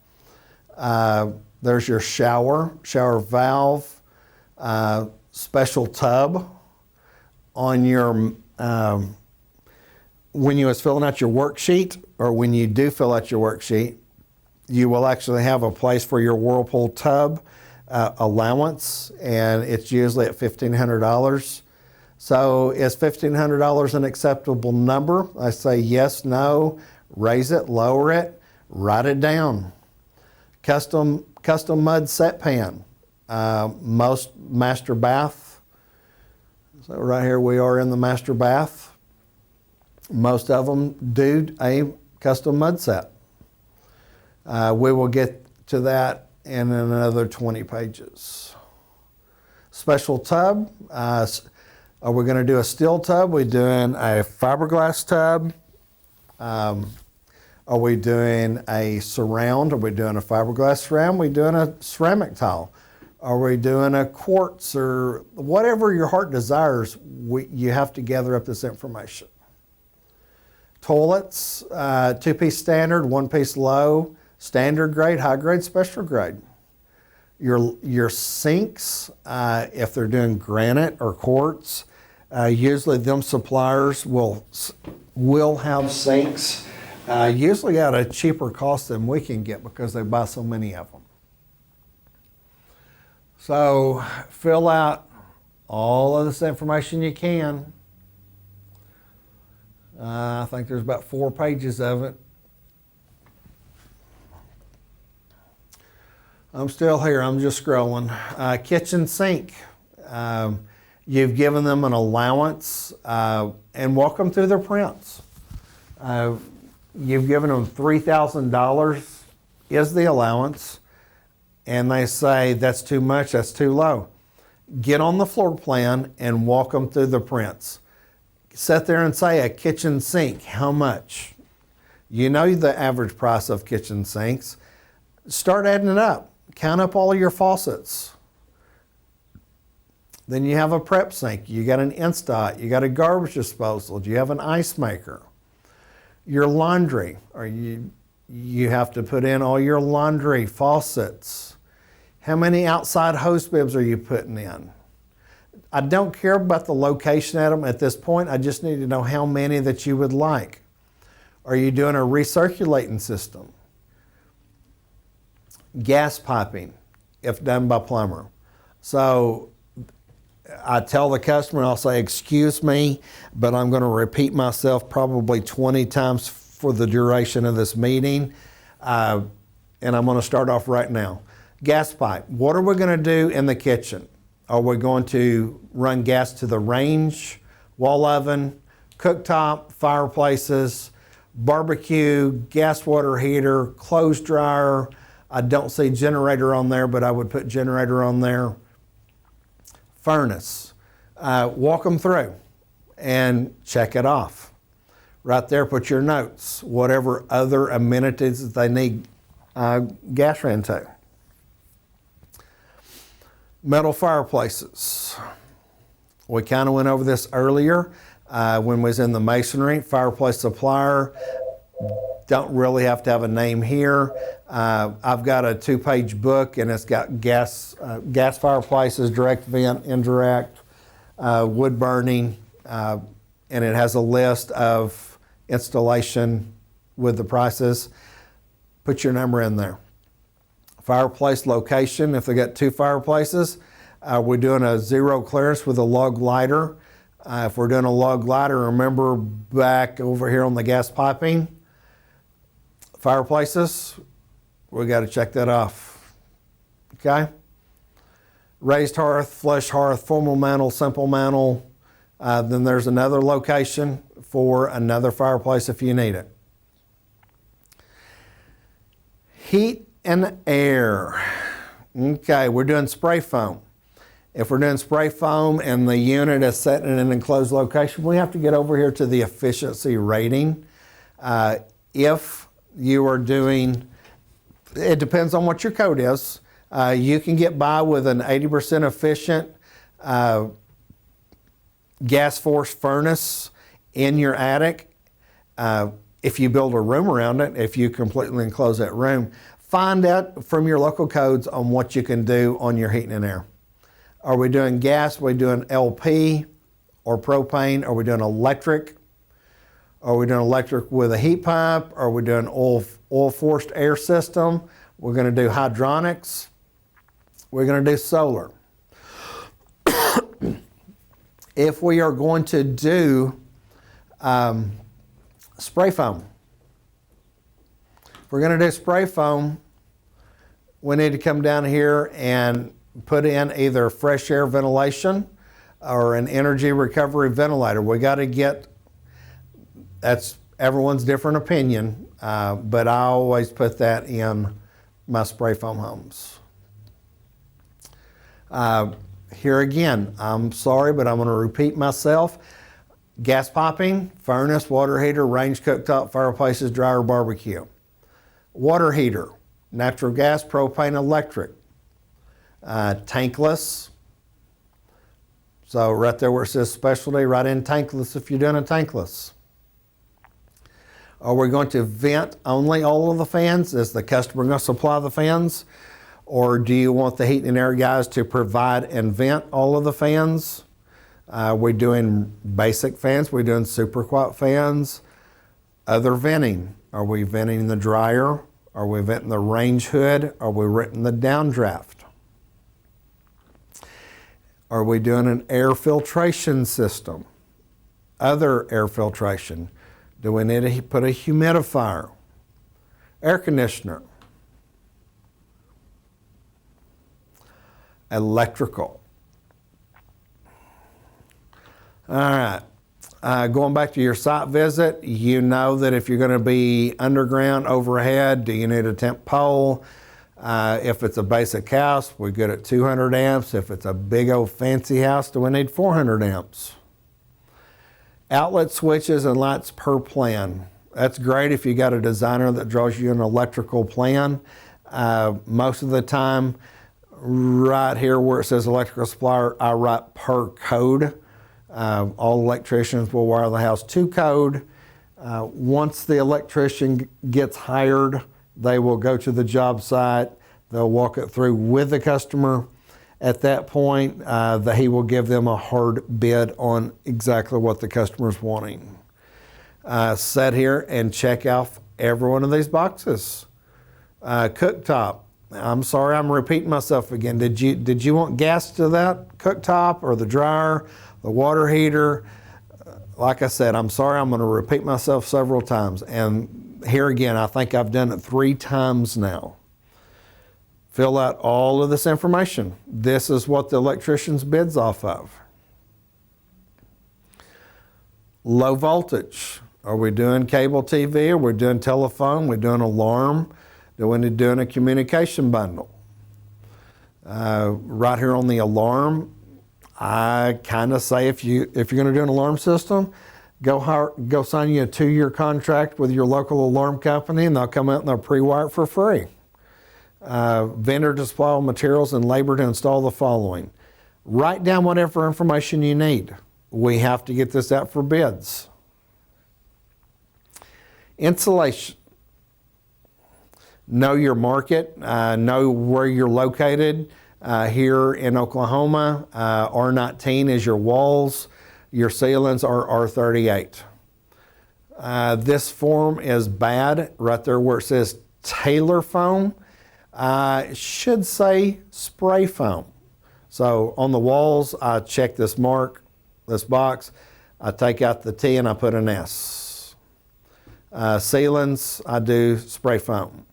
There's your shower valve, special tub on your, when you was filling out your worksheet, or when you do fill out your worksheet, you will actually have a place for your Whirlpool tub allowance, and it's usually at $1,500. So is $1,500 an acceptable number? I say yes, no, raise it, lower it, write it down. Custom mud set pan. Most master bath. So right here we are in the master bath. Most of them do a custom mud set. We will get to that in another 20 pages. Special tub. Are we going to do a steel tub? We're doing a fiberglass tub. Are we doing a surround? Are we doing a fiberglass surround? Are we doing a ceramic tile? Are we doing a quartz, or whatever your heart desires? You have to gather up this information. Toilets, two-piece standard, one-piece low, standard grade, high grade, special grade. Your sinks, if they're doing granite or quartz, usually them suppliers will have sinks, usually at a cheaper cost than we can get because they buy so many of them. So fill out all of this information you can. I think there's about 4 pages of it. I'm still here, I'm just scrolling. Kitchen sink. You've given them an allowance, and walk them through their prints. You've given them $3,000 is the allowance, and they say that's too much, that's too low. Get on the floor plan and walk them through the prints. Sit there and say a kitchen sink, how much? You know the average price of kitchen sinks. Start adding it up. Count up all of your faucets. Then you have a prep sink, you got an Insta, you got a garbage disposal, do you have an ice maker? Your laundry, or you have to put in all your laundry faucets. How many outside hose bibs are you putting in? I don't care about the location of them at this point. I just need to know how many that you would like. Are you doing a recirculating system? Gas piping, if done by plumber. So I tell the customer, I'll say, excuse me, but I'm going to repeat myself probably 20 times for the duration of this meeting. And I'm going to start off right now. Gas pipe. What are we going to do in the kitchen? Are we going to run gas to the range, wall oven, cooktop, fireplaces, barbecue, gas water heater, clothes dryer? I don't see generator on there, but I would put generator on there. Furnace. Walk them through and check it off. Right there, put your notes, whatever other amenities that they need gas ran to. Metal fireplaces. We kind of went over this earlier when we was in the masonry. Fireplace supplier, don't really have to have a name here. I've got a 2-page book and it's got gas fireplaces, direct vent, indirect, wood burning, and it has a list of installation with the prices. Put your number in there. Fireplace location, if they got 2 fireplaces, we're doing a 0 clearance with a log lighter. If we're doing a log lighter, remember back over here on the gas piping, fireplaces, we got to check that off. Okay? Raised hearth, flush hearth, formal mantle, simple mantle. Then there's another location for another fireplace if you need it. Heat and air. Okay, we're doing spray foam. If we're doing spray foam and the unit is set in an enclosed location, we have to get over here to the efficiency rating. If you are doing, it depends on what your code is. You can get by with an 80% efficient gas force furnace in your attic. If you build a room around it, if you completely enclose that room, find out from your local codes on what you can do on your heating and air. Are we doing gas? Are we doing LP or propane? Are we doing electric? Are we doing electric with a heat pump? Are we doing oil forced air system? We're going to do hydronics. We're going to do solar. If we are going to do spray foam, if we're going to do spray foam, we need to come down here and put in either fresh air ventilation or an energy recovery ventilator. We got to get, that's everyone's different opinion, but I always put that in my spray foam homes. Here again, I'm sorry, but I'm going to repeat myself. Gas piping, furnace, water heater, range cooktop, fireplaces, dryer, barbecue. Water heater, natural gas, propane, electric. Tankless. So right there where it says specialty, right in tankless if you're doing a tankless. Are we going to vent only all of the fans? Is the customer going to supply the fans? Or do you want the heat and air guys to provide and vent all of the fans? We're doing basic fans. We're doing super quiet fans. Other venting. Are we venting the dryer? Are we venting the range hood? Are we venting the downdraft? Are we doing an air filtration system? Other air filtration. Do we need to put a humidifier? Air conditioner? Electrical. All right. Going back to your site visit, you know that if you're going to be underground, overhead, do you need a temp pole? If it's a basic house, we're good at 200 amps. If it's a big old fancy house, do we need 400 amps? Outlet switches and lights per plan. That's great if you got a designer that draws you an electrical plan. Most of the time, Right here where it says electrical supplier, I write per code. All electricians will wire the house to code. Once the electrician gets hired, they will go to the job site. They'll walk it through with the customer. At that point, he will give them a hard bid on exactly what the customer's wanting. Sit here and check off every one of these boxes. Cooktop. I'm sorry, I'm repeating myself again. Did you want gas to that cooktop or the dryer, the water heater? Like I said, I'm sorry, I'm going to repeat myself several times. And here again, I think I've done it 3 times now. Fill out all of this information. This is what the electrician's bids off of. Low voltage. Are we doing cable TV? Are we doing telephone? Are we doing alarm? Do we need doing a communication bundle? Right here on the alarm, I kind of say if you're going to do an alarm system, go sign you a 2-year contract with your local alarm company, and they'll come out and they'll pre-wire it for free. Vendor to supply all materials and labor to install the following. Write down whatever information you need. We have to get this out for bids. Insulation. Know your market, know where you're located. Here in Oklahoma, R19 is your walls. Your ceilings are R38. This form is bad right there where it says Taylor foam. It should say spray foam. So on the walls, I check this box. I take out the T and I put an S. Ceilings, I do spray foam.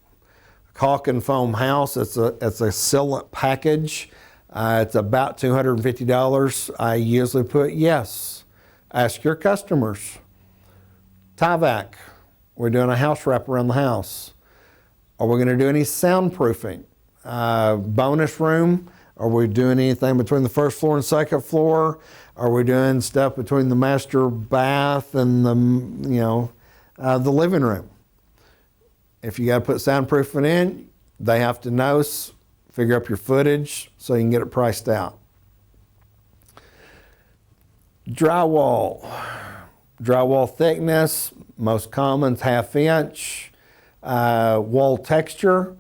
Caulk and foam house, it's a sealant package. It's about $250. I usually put yes. Ask your customers. Tyvek, we're doing a house wrap around the house. Are we going to do any soundproofing? Bonus room, are we doing anything between the first floor and second floor? Are we doing stuff between the master bath and the living room? If you got to put soundproofing in, they have to know, figure up your footage so you can get it priced out. Drywall. Drywall thickness, most common is 1/2 inch. Wall texture,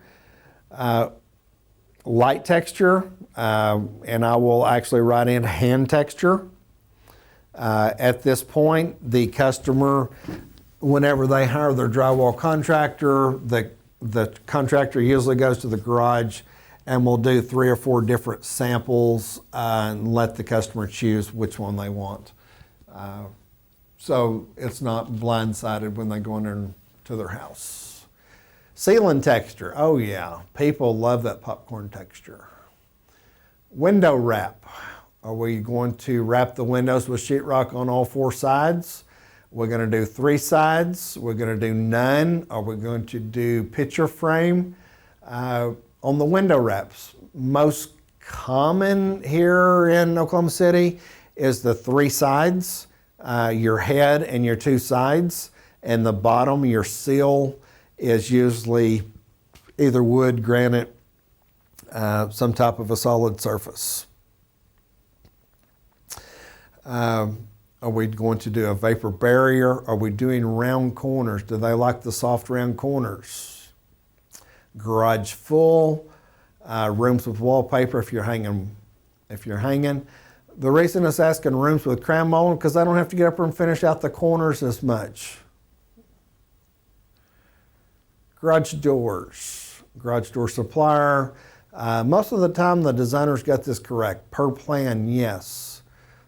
light texture, and I will actually write in hand texture. At this point, the customer, whenever they hire their drywall contractor, the contractor usually goes to the garage and will do 3 or 4 different samples and let the customer choose which one they want. So it's not blindsided when they go in there to their house. Ceiling texture, oh yeah, people love that popcorn texture. Window wrap, are we going to wrap the windows with sheetrock on all 4 sides? We're going to do 3 sides. We're going to do none. Are we going to do picture frame? On the window wraps, most common here in Oklahoma City is the 3 sides, your head and your 2 sides, and the bottom, your seal, is usually either wood, granite, some type of a solid surface. Are we going to do a vapor barrier? Are we doing round corners? Do they like the soft round corners? Garage full, rooms with wallpaper if you're hanging. The reason it's asking rooms with crown molding because I don't have to get up and finish out the corners as much. Garage doors, garage door supplier. Most of the time the designer's got this correct. Per plan, yes.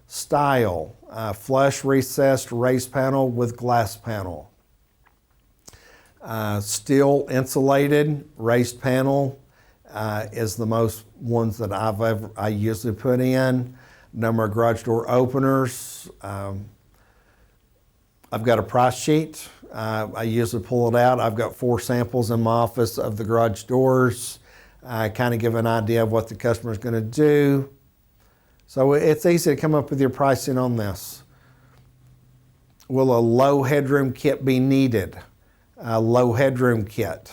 Style, flush recessed raised panel with glass panel. Steel insulated raised panel is the most ones that I usually put in. Number of garage door openers. I've got a price sheet. I usually pull it out. I've got 4 samples in my office of the garage doors. I kind of give an idea of what the customer is going to do. So it's easy to come up with your pricing on this. Will a low headroom kit be needed? A low headroom kit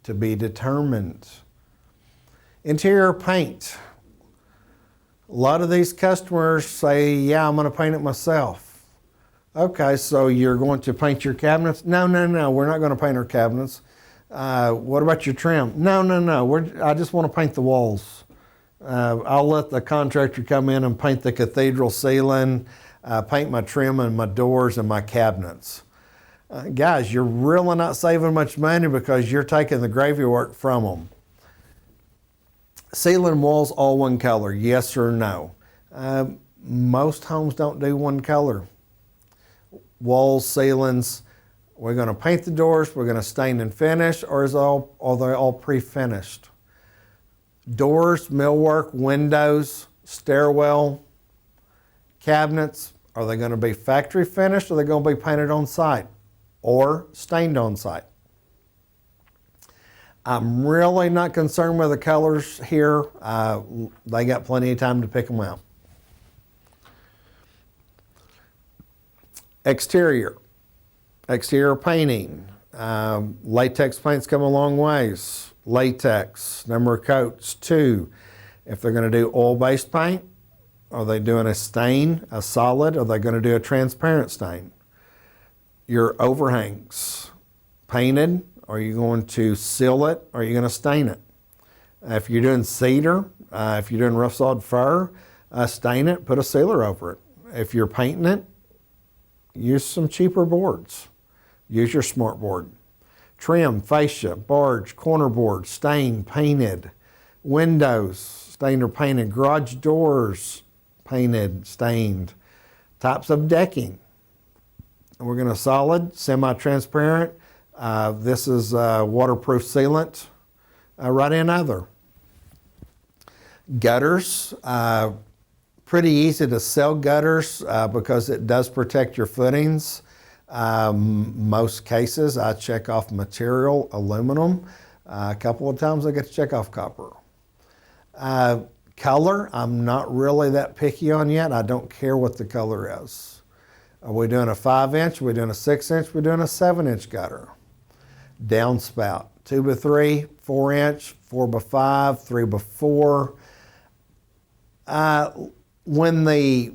to be determined. Interior paint. A lot of these customers say, yeah, I'm going to paint it myself. Okay, so you're going to paint your cabinets? No, we're not going to paint our cabinets. What about your trim? No, I just want to paint the walls. I'll let the contractor come in and paint the cathedral ceiling, paint my trim and my doors and my cabinets. Guys, you're really not saving much money because you're taking the gravy work from them. Ceiling walls all one color, yes or no? Most homes don't do one color. Walls, ceilings, we're going to paint the doors, we're going to stain and finish, or are they all pre-finished? Doors, millwork, windows, stairwell, cabinets, are they going to be factory finished or are they going to be painted on site or stained on site? I'm really not concerned with the colors here. They got plenty of time to pick them out. Exterior painting. Latex paints come a long ways. Latex, number of coats, 2. If they're going to do oil-based paint, are they doing a stain, a solid? Are they going to do a transparent stain? Your overhangs, painted. Are you going to seal it? Or are you going to stain it? If you're doing cedar, if you're doing rough sawed fir, stain it, put a sealer over it. If you're painting it, use some cheaper boards. Use your smart board. Trim, fascia, barge, corner board, stained, painted. Windows, stained or painted. Garage doors, painted, stained. Types of decking. We're going to solid, semi-transparent. This is waterproof sealant. Right in other. Gutters. Pretty easy to sell gutters because it does protect your footings. Most cases I check off material, aluminum. A couple of times I get to check off copper. Color, I'm not really that picky on yet. I don't care what the color is. Are we doing a 5-inch? Are we doing a 6-inch? We're doing a 7-inch gutter. Downspout, 2x3, 4-inch, 4x5, 3x4. When the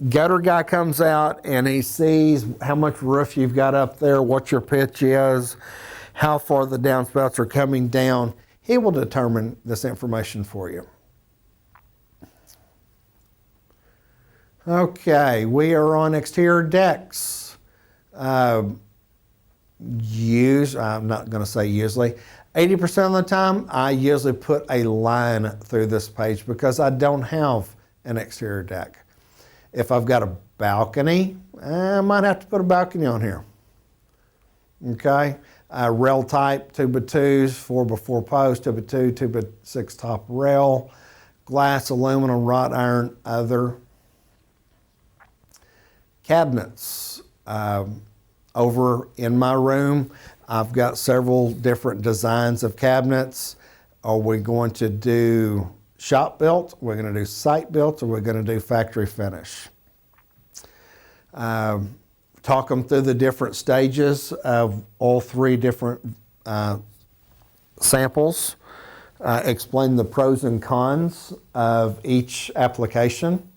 gutter guy comes out and he sees how much roof you've got up there, what your pitch is, how far the downspouts are coming down, he will determine this information for you. Okay, we are on exterior decks. I'm not going to say usually. 80% of the time, I usually put a line through this page because I don't have an exterior deck. If I've got a balcony, I might have to put a balcony on here. Okay, rail type, 2x2s, 4x4 post, 2x2, 2x6 top rail, glass, aluminum, wrought iron, other. Cabinets. Over in my room, I've got several different designs of cabinets. Are we going to do shop built? We're going to do site built, or we're going to do factory finish. Talk them through the different stages of all 3 different samples. Explain the pros and cons of each application.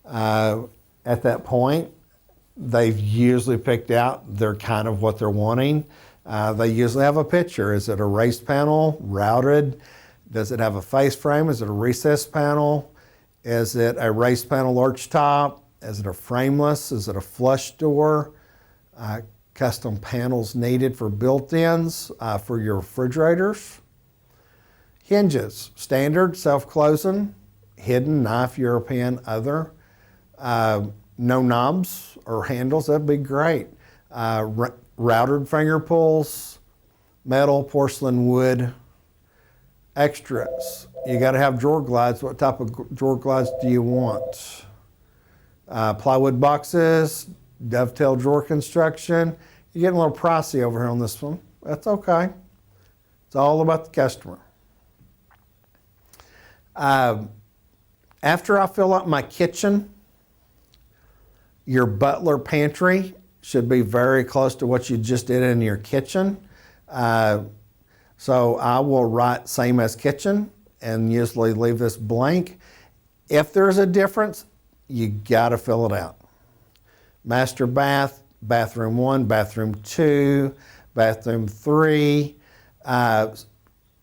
At that point, they've usually picked out they're kind of what they're wanting. They usually have a picture. Is it a raised panel, routed? Does it have a face frame? Is it a recessed panel? Is it a raised panel arch top? Is it a frameless? Is it a flush door? Custom panels needed for built-ins for your refrigerators. Hinges, standard, self-closing, hidden, knife, European, other. No knobs or handles, that'd be great. Routed finger pulls, metal, porcelain, wood. Extras, you got to have drawer glides. What type of drawer glides do you want? Plywood boxes, dovetail drawer construction. You're getting a little pricey over here on this one. That's okay. It's all about the customer. After I fill up my kitchen, your butler pantry should be very close to what you just did in your kitchen. So I will write same as kitchen and usually leave this blank. If there's a difference, you gotta fill it out. Master bath, bathroom 1, bathroom 2, bathroom 3.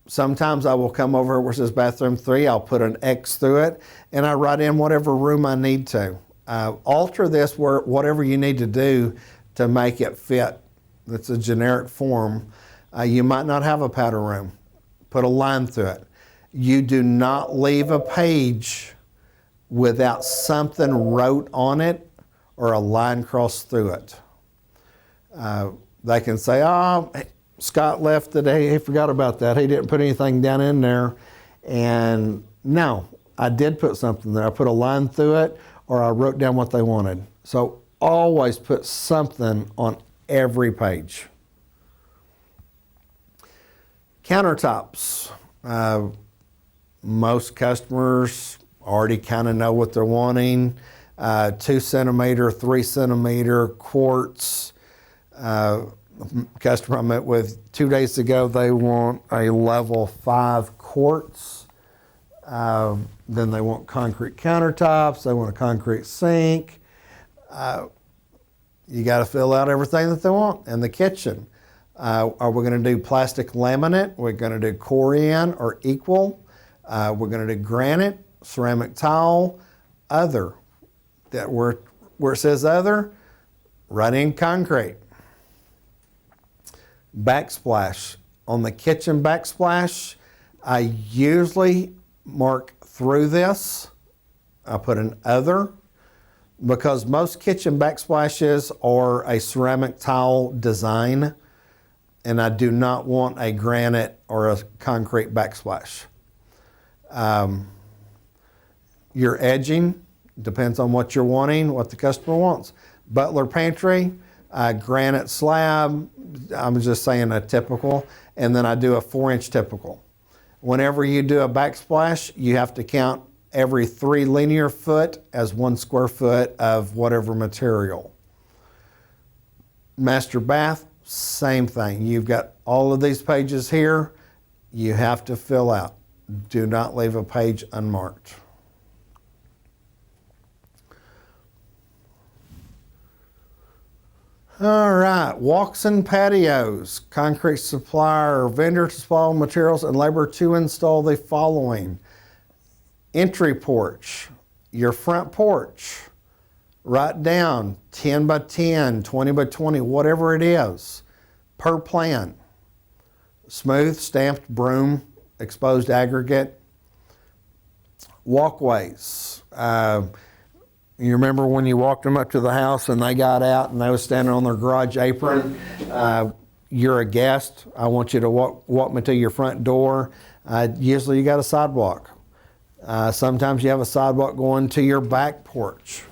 Sometimes I will come over where it says bathroom 3, I'll put an X through it, and I write in whatever room I need to. Alter this where whatever you need to do to make it fit. That's a generic form. You might not have a powder room. Put a line through it. You do not leave a page without something wrote on it or a line crossed through it. They can say, oh, Scott left today, he forgot about that. He didn't put anything down in there. And no, I did put something there. I put a line through it or I wrote down what they wanted. So always put something on every page. Countertops. Most customers already kind of know what they're wanting. 2 centimeter, 3 centimeter quartz. Customer I met with 2 days ago, they want a level 5 quartz. Then they want concrete countertops. They want a concrete sink. You got to fill out everything that they want in the kitchen. Are we going to do plastic laminate? We're going to do Corian or equal. We're going to do granite, ceramic tile, other. That where it says other, write in concrete. Backsplash. On the kitchen backsplash, I usually mark through this. I put an other because most kitchen backsplashes are a ceramic tile design, and I do not want a granite or a concrete backsplash. Your edging depends on what you're wanting, what the customer wants. Butler pantry, granite slab, I'm just saying a typical, and then I do a 4-inch typical. Whenever you do a backsplash, you have to count every 3 linear foot as 1 square foot of whatever material. Master bath, same thing. You've got all of these pages here, you have to fill out. Do not leave a page unmarked. All right, walks and patios. Concrete supplier or vendor to supply materials and labor to install the following. Entry porch, your front porch. Write down 10 by 10, 20 by 20, whatever it is, per plan. Smooth, stamped, broom, exposed aggregate. Walkways. You remember when you walked them up to the house and they got out and they was standing on their garage apron? You're a guest. I want you to walk me to your front door. Usually you got a sidewalk. Sometimes you have a sidewalk going to your back porch.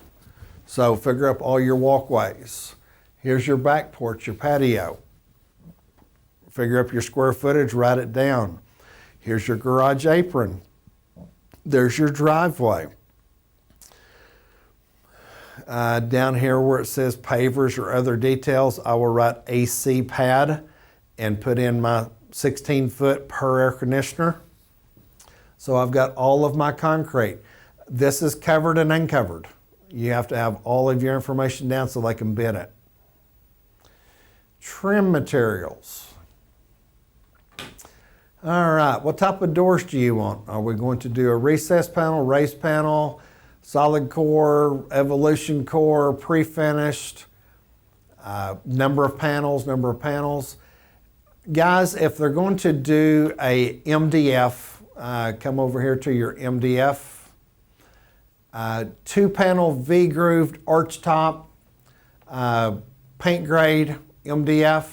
So figure up all your walkways. Here's your back porch, your patio. Figure up your square footage, write it down. Here's your garage apron. There's your driveway. Down here where it says pavers or other details, I will write AC pad and put in my 16-foot per air conditioner. So I've got all of my concrete. This is covered and uncovered. You have to have all of your information down so they can bid it. Trim materials. All right, what type of doors do you want? Are we going to do a recessed panel, raised panel, solid core, evolution core, pre-finished, number of panels. Guys, if they're going to do a MDF, come over here to your MDF. 2-panel V-grooved arch top, paint grade MDF.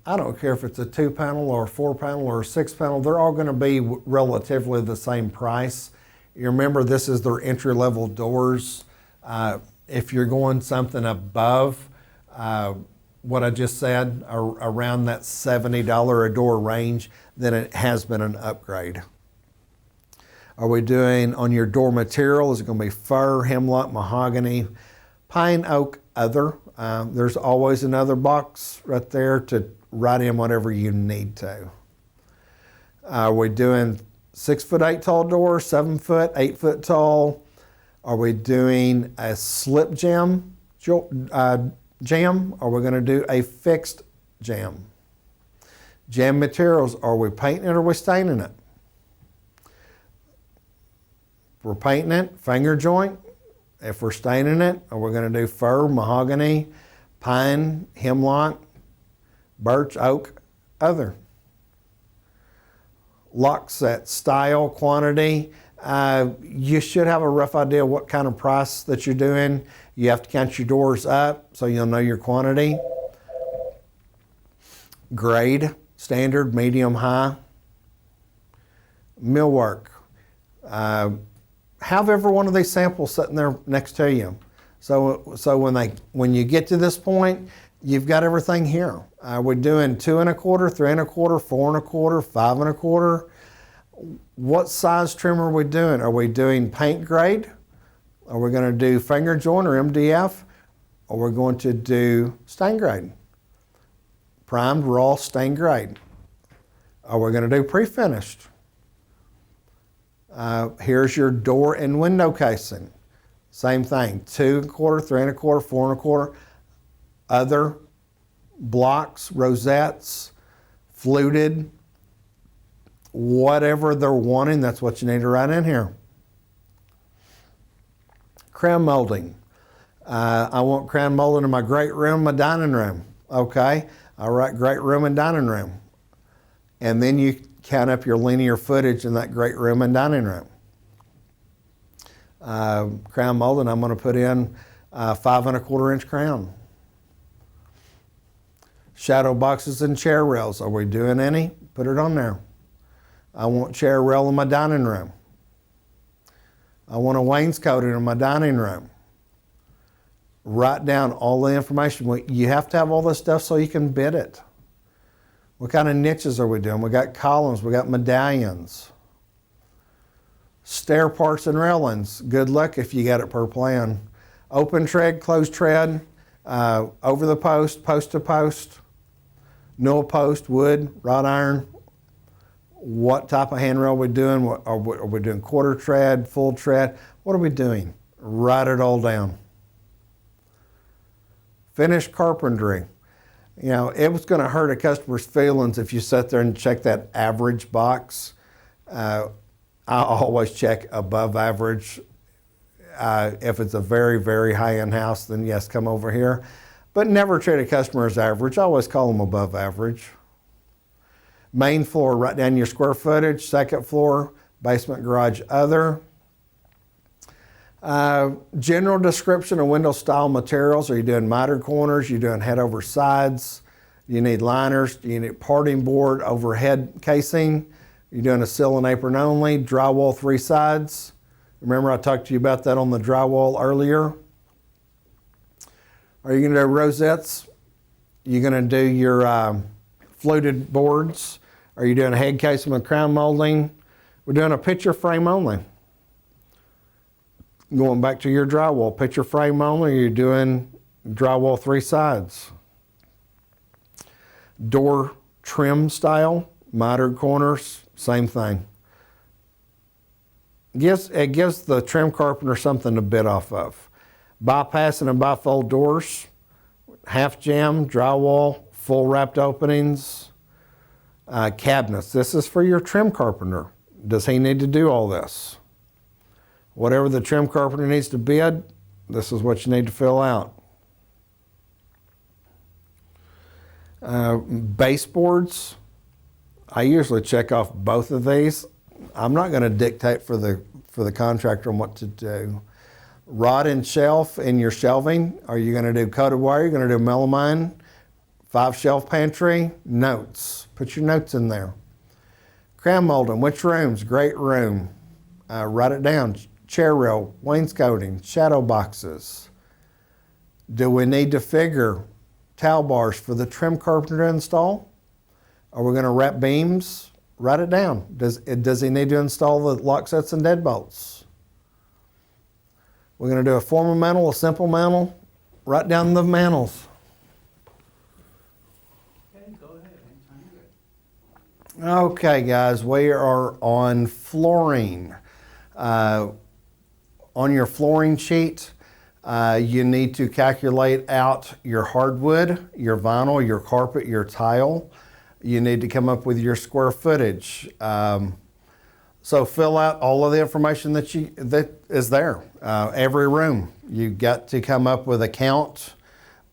I don't care if it's a 2-panel or a 4-panel or a 6-panel, they're all going to be relatively the same price. You remember this is their entry-level doors. If you're going something above what I just said, around that $70 a door range, then it has been an upgrade. Are we doing on your door material? Is it going to be fir, hemlock, mahogany, pine, oak, other? There's always another box right there to write in whatever you need to. Are we doing 6'8" tall door, 7 foot, 8 foot tall? Are we doing a slip jamb? Are we going to do a fixed jamb? Jamb materials, are we painting it or are we staining it? If we're painting it, finger joint. If we're staining it, are we going to do fir, mahogany, pine, hemlock, birch, oak, other? Lock set, style, quantity. You should have a rough idea what kind of price that you're doing. You have to count your doors up so you'll know your quantity. Grade, standard, medium, high. Millwork. Have every one of these samples sitting there next to you. So when you get to this point, you've got everything here. We're doing 2 1/4, 3 1/4, 4 1/4, 5 1/4. What size trim are we doing? Are we doing paint grade? Are we going to do finger joint or MDF? Or we're going to do stain grade? Primed, raw, stain grade. Are we going to do pre-finished? Here's your door and window casing. Same thing, 2 1/4, 3 1/4, 4 1/4. Other blocks, rosettes, fluted, whatever they're wanting, that's what you need to write in here. Crown molding. I want crown molding in my great room, my dining room. Okay, I'll write great room and dining room. And then you count up your linear footage in that great room and dining room. Crown molding, I'm going to put in 5 1/4 inch crown. Shadow boxes and chair rails. Are we doing any? Put it on there. I want chair rail in my dining room. I want a wainscoting in my dining room. Write down all the information. You have to have all this stuff so you can bid it. What kind of niches are we doing? We got columns, we got medallions. Stair parts and railings. Good luck if you got it per plan. Open tread, closed tread, over the post, post to post, newel post, wood, wrought iron. What type of handrail are we doing? Are we doing quarter tread, full tread? What are we doing? Write it all down. Finished carpentry. You know, it was going to hurt a customer's feelings if you sat there and check that average box. I always check above average. If it's a very, very high-end house, then yes, come over here. But never treat a customer as average. I always call them above average. Main floor, write down your square footage. Second floor, basement, garage, other. General description of window style materials. Are you doing mitered corners? Are you doing head over sides? You need liners. You need parting board, overhead casing. You're doing a sill and apron only. Drywall 3 sides. Remember I talked to you about that on the drywall earlier. Are you going to do rosettes? You're going to do your fluted boards. Are you doing a head casing with crown molding? We're doing a picture frame only. Going back to your drywall, picture frame only, you're doing drywall 3 sides. Door trim style, mitered corners, same thing. It gives the trim carpenter something to bid off of. Bypassing and bifold doors, half jamb, drywall, full wrapped openings, cabinets. This is for your trim carpenter. Does he need to do all this? Whatever the trim carpenter needs to bid, this is what you need to fill out. Baseboards, I usually check off both of these. I'm not going to dictate for the contractor on what to do. Rod and shelf in your shelving. Are you going to do coated wire? Are you going to do melamine? 5 shelf pantry. Notes. Put your notes in there. Crown molding. Which rooms? Great room. Write it down. Chair rail, wainscoting, shadow boxes. Do we need to figure towel bars for the trim carpenter to install? Are we going to wrap beams? Write it down. Does he need to install the lock sets and deadbolts? We're going to do a formal mantle, a simple mantle. Write down the mantles. Okay, go ahead. Anytime you're Okay, guys, we are on flooring. On your flooring sheet, you need to calculate out your hardwood, your vinyl, your carpet, your tile. You need to come up with your square footage. So fill out all of the information that is there. Every room, you got to come up with a count,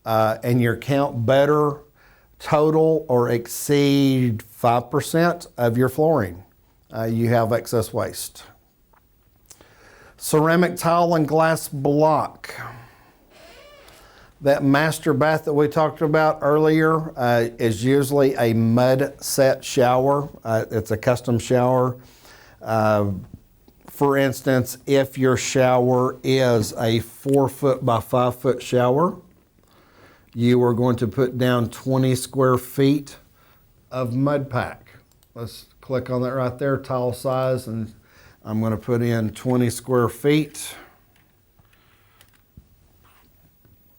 and your count better total or exceed 5% of your flooring. You have excess waste. Ceramic tile and glass block. That master bath that we talked about earlier is usually a mud set shower. It's a custom shower. For instance, if your shower is a 4 foot by 5 foot shower, you are going to put down 20 square feet of mud pack. Let's click on that right there, tile size, and I'm going to put in 20 square feet.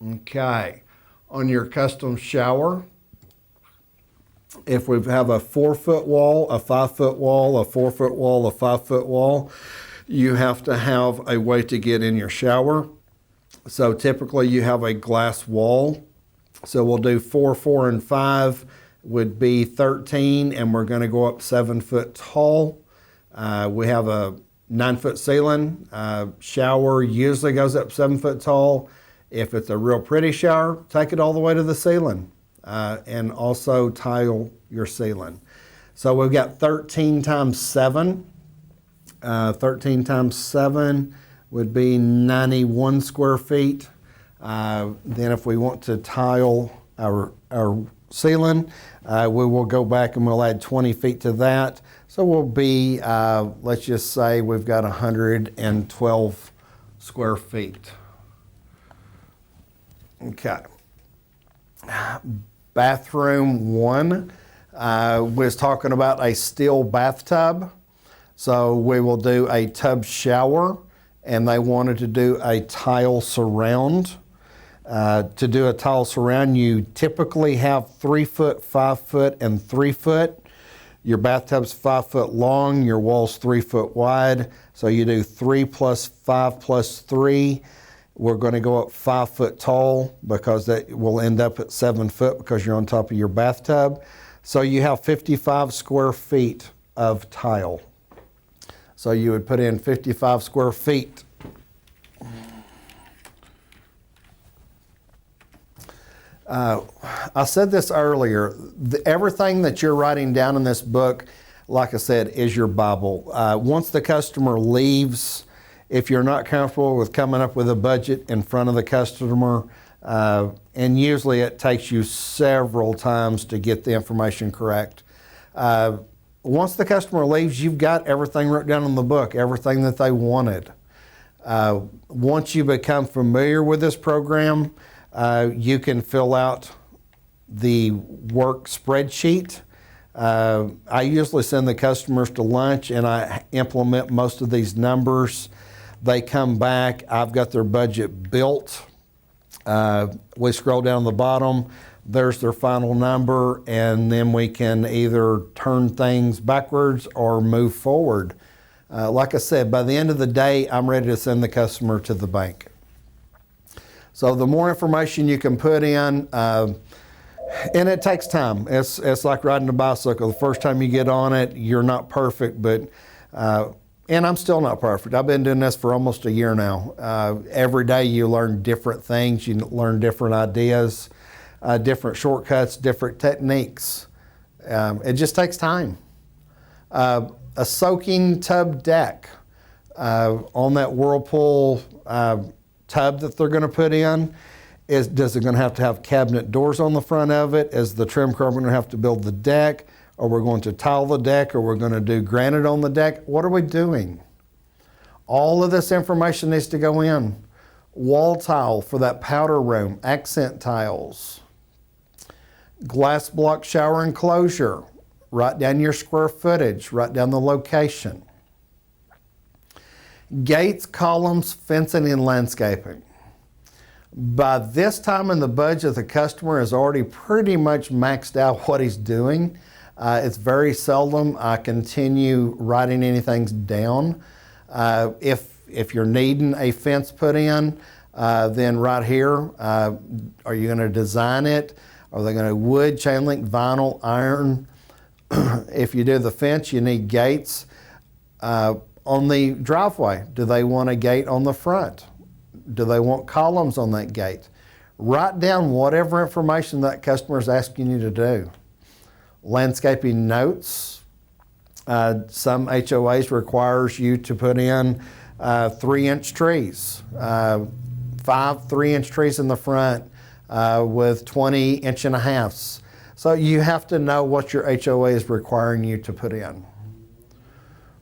Okay, on your custom shower, if we have a 4 foot wall, a 5 foot wall, a 4 foot wall, a 5 foot wall, you have to have a way to get in your shower. So typically you have a glass wall. So we'll do 4, 4, and 5 would be 13, and we're going to go up 7 foot tall. We have a 9 foot ceiling. Shower usually goes up 7 foot tall. If it's a real pretty shower, take it all the way to the ceiling, and also tile your ceiling. So we've got 13 times 7. 13 times 7 would be 91 square feet. Then if we want to tile our ceiling, we will go back and we'll add 20 feet to that. So we'll be, let's just say we've got 112 square feet. Okay. Bathroom 1 was talking about a steel bathtub. So we will do a tub shower, and they wanted to do a tile surround. To do a tile surround, you typically have 3 foot, 5 foot, and 3 foot. Your bathtub's 5 foot long, your wall's 3 foot wide. So you do 3 plus 5 plus 3. We're going to go up 5 foot tall because that will end up at 7 foot because you're on top of your bathtub. So you have 55 square feet of tile. So you would put in 55 square feet. I said this earlier, everything that you're writing down in this book, like I said, is your Bible. Once the customer leaves, if you're not comfortable with coming up with a budget in front of the customer, and usually it takes you several times to get the information correct. Once the customer leaves, you've got everything written down in the book, everything that they wanted. Once you become familiar with this program, you can fill out the work spreadsheet. I usually send the customers to lunch and I implement most of these numbers. They come back, I've got their budget built. We scroll down the bottom, there's their final number, and then we can either turn things backwards or move forward. Like I said, by the end of the day, I'm ready to send the customer to the bank. So the more information you can put in, and it takes time. It's like riding a bicycle. The first time you get on it, you're not perfect, but, and I'm still not perfect. I've been doing this for almost a year now. Every day you learn different things, you learn different ideas, different shortcuts, different techniques. It just takes time. A soaking tub deck on that Whirlpool tub that they're going to put in, does it going to have cabinet doors on the front of it? Is the trim carpenter going to have to build the deck? Or we're going to tile the deck? Or we're going to do granite on the deck? What are we doing? All of this information needs to go in. Wall tile for that powder room, accent tiles. Glass block shower enclosure. Write down your square footage, write down the location. Gates, columns, fencing, and landscaping. By this time in the budget, the customer has already pretty much maxed out what he's doing. It's very seldom I continue writing anything down. If you're needing a fence put in, then right here, are you going to design it? Are they going to wood, chain link, vinyl, iron? If you do the fence, you need gates. On the driveway, do they want a gate on the front? Do they want columns on that gate? Write down whatever information that customer is asking you to do. Landscaping notes. Some HOAs requires you to put in 3-inch trees, 5 3-inch trees in the front with 20-inch-and-a-halves. So you have to know what your HOA is requiring you to put in.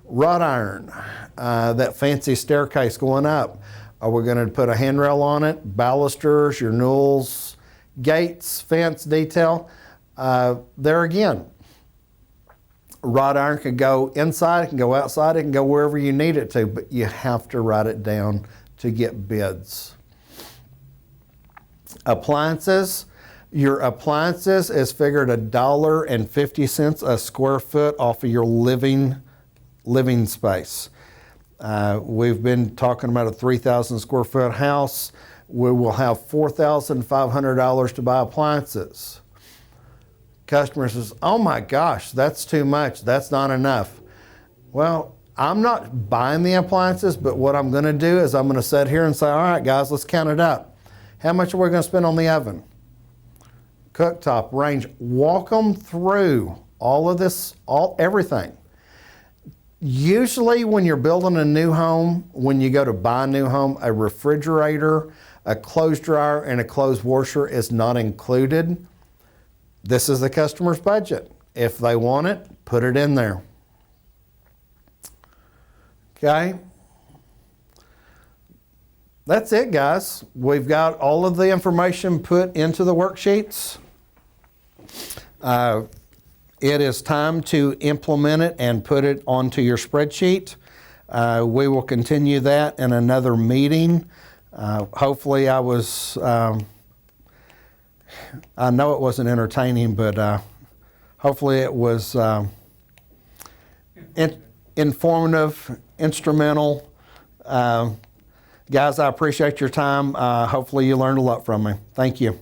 Wrought iron, that fancy staircase going up. Are we going to put a handrail on it? Balusters, your newels, gates, fence, detail. There again, wrought iron can go inside, it can go outside, it can go wherever you need it to, but you have to write it down to get bids. Appliances. Your appliances is figured $1.50 a square foot off of your living space. We've been talking about a 3,000 square foot house. We will have $4,500 to buy appliances. Customer says, oh my gosh, that's too much. That's not enough. Well, I'm not buying the appliances, but what I'm going to do is I'm going to sit here and say, all right, guys, let's count it up. How much are we going to spend on the oven? Cooktop, range. Walk them through all of this, everything. Usually when you're building a new home, when you go to buy a new home, a refrigerator, a clothes dryer, and a clothes washer is not included. This is the customer's budget. If they want it, put it in there. Okay? That's it, guys. We've got all of the information put into the worksheets. It is time to implement it and put it onto your spreadsheet. We will continue that in another meeting. Hopefully I was, I know it wasn't entertaining, but hopefully it was informative, instrumental. Guys, I appreciate your time. Hopefully you learned a lot from me. Thank you.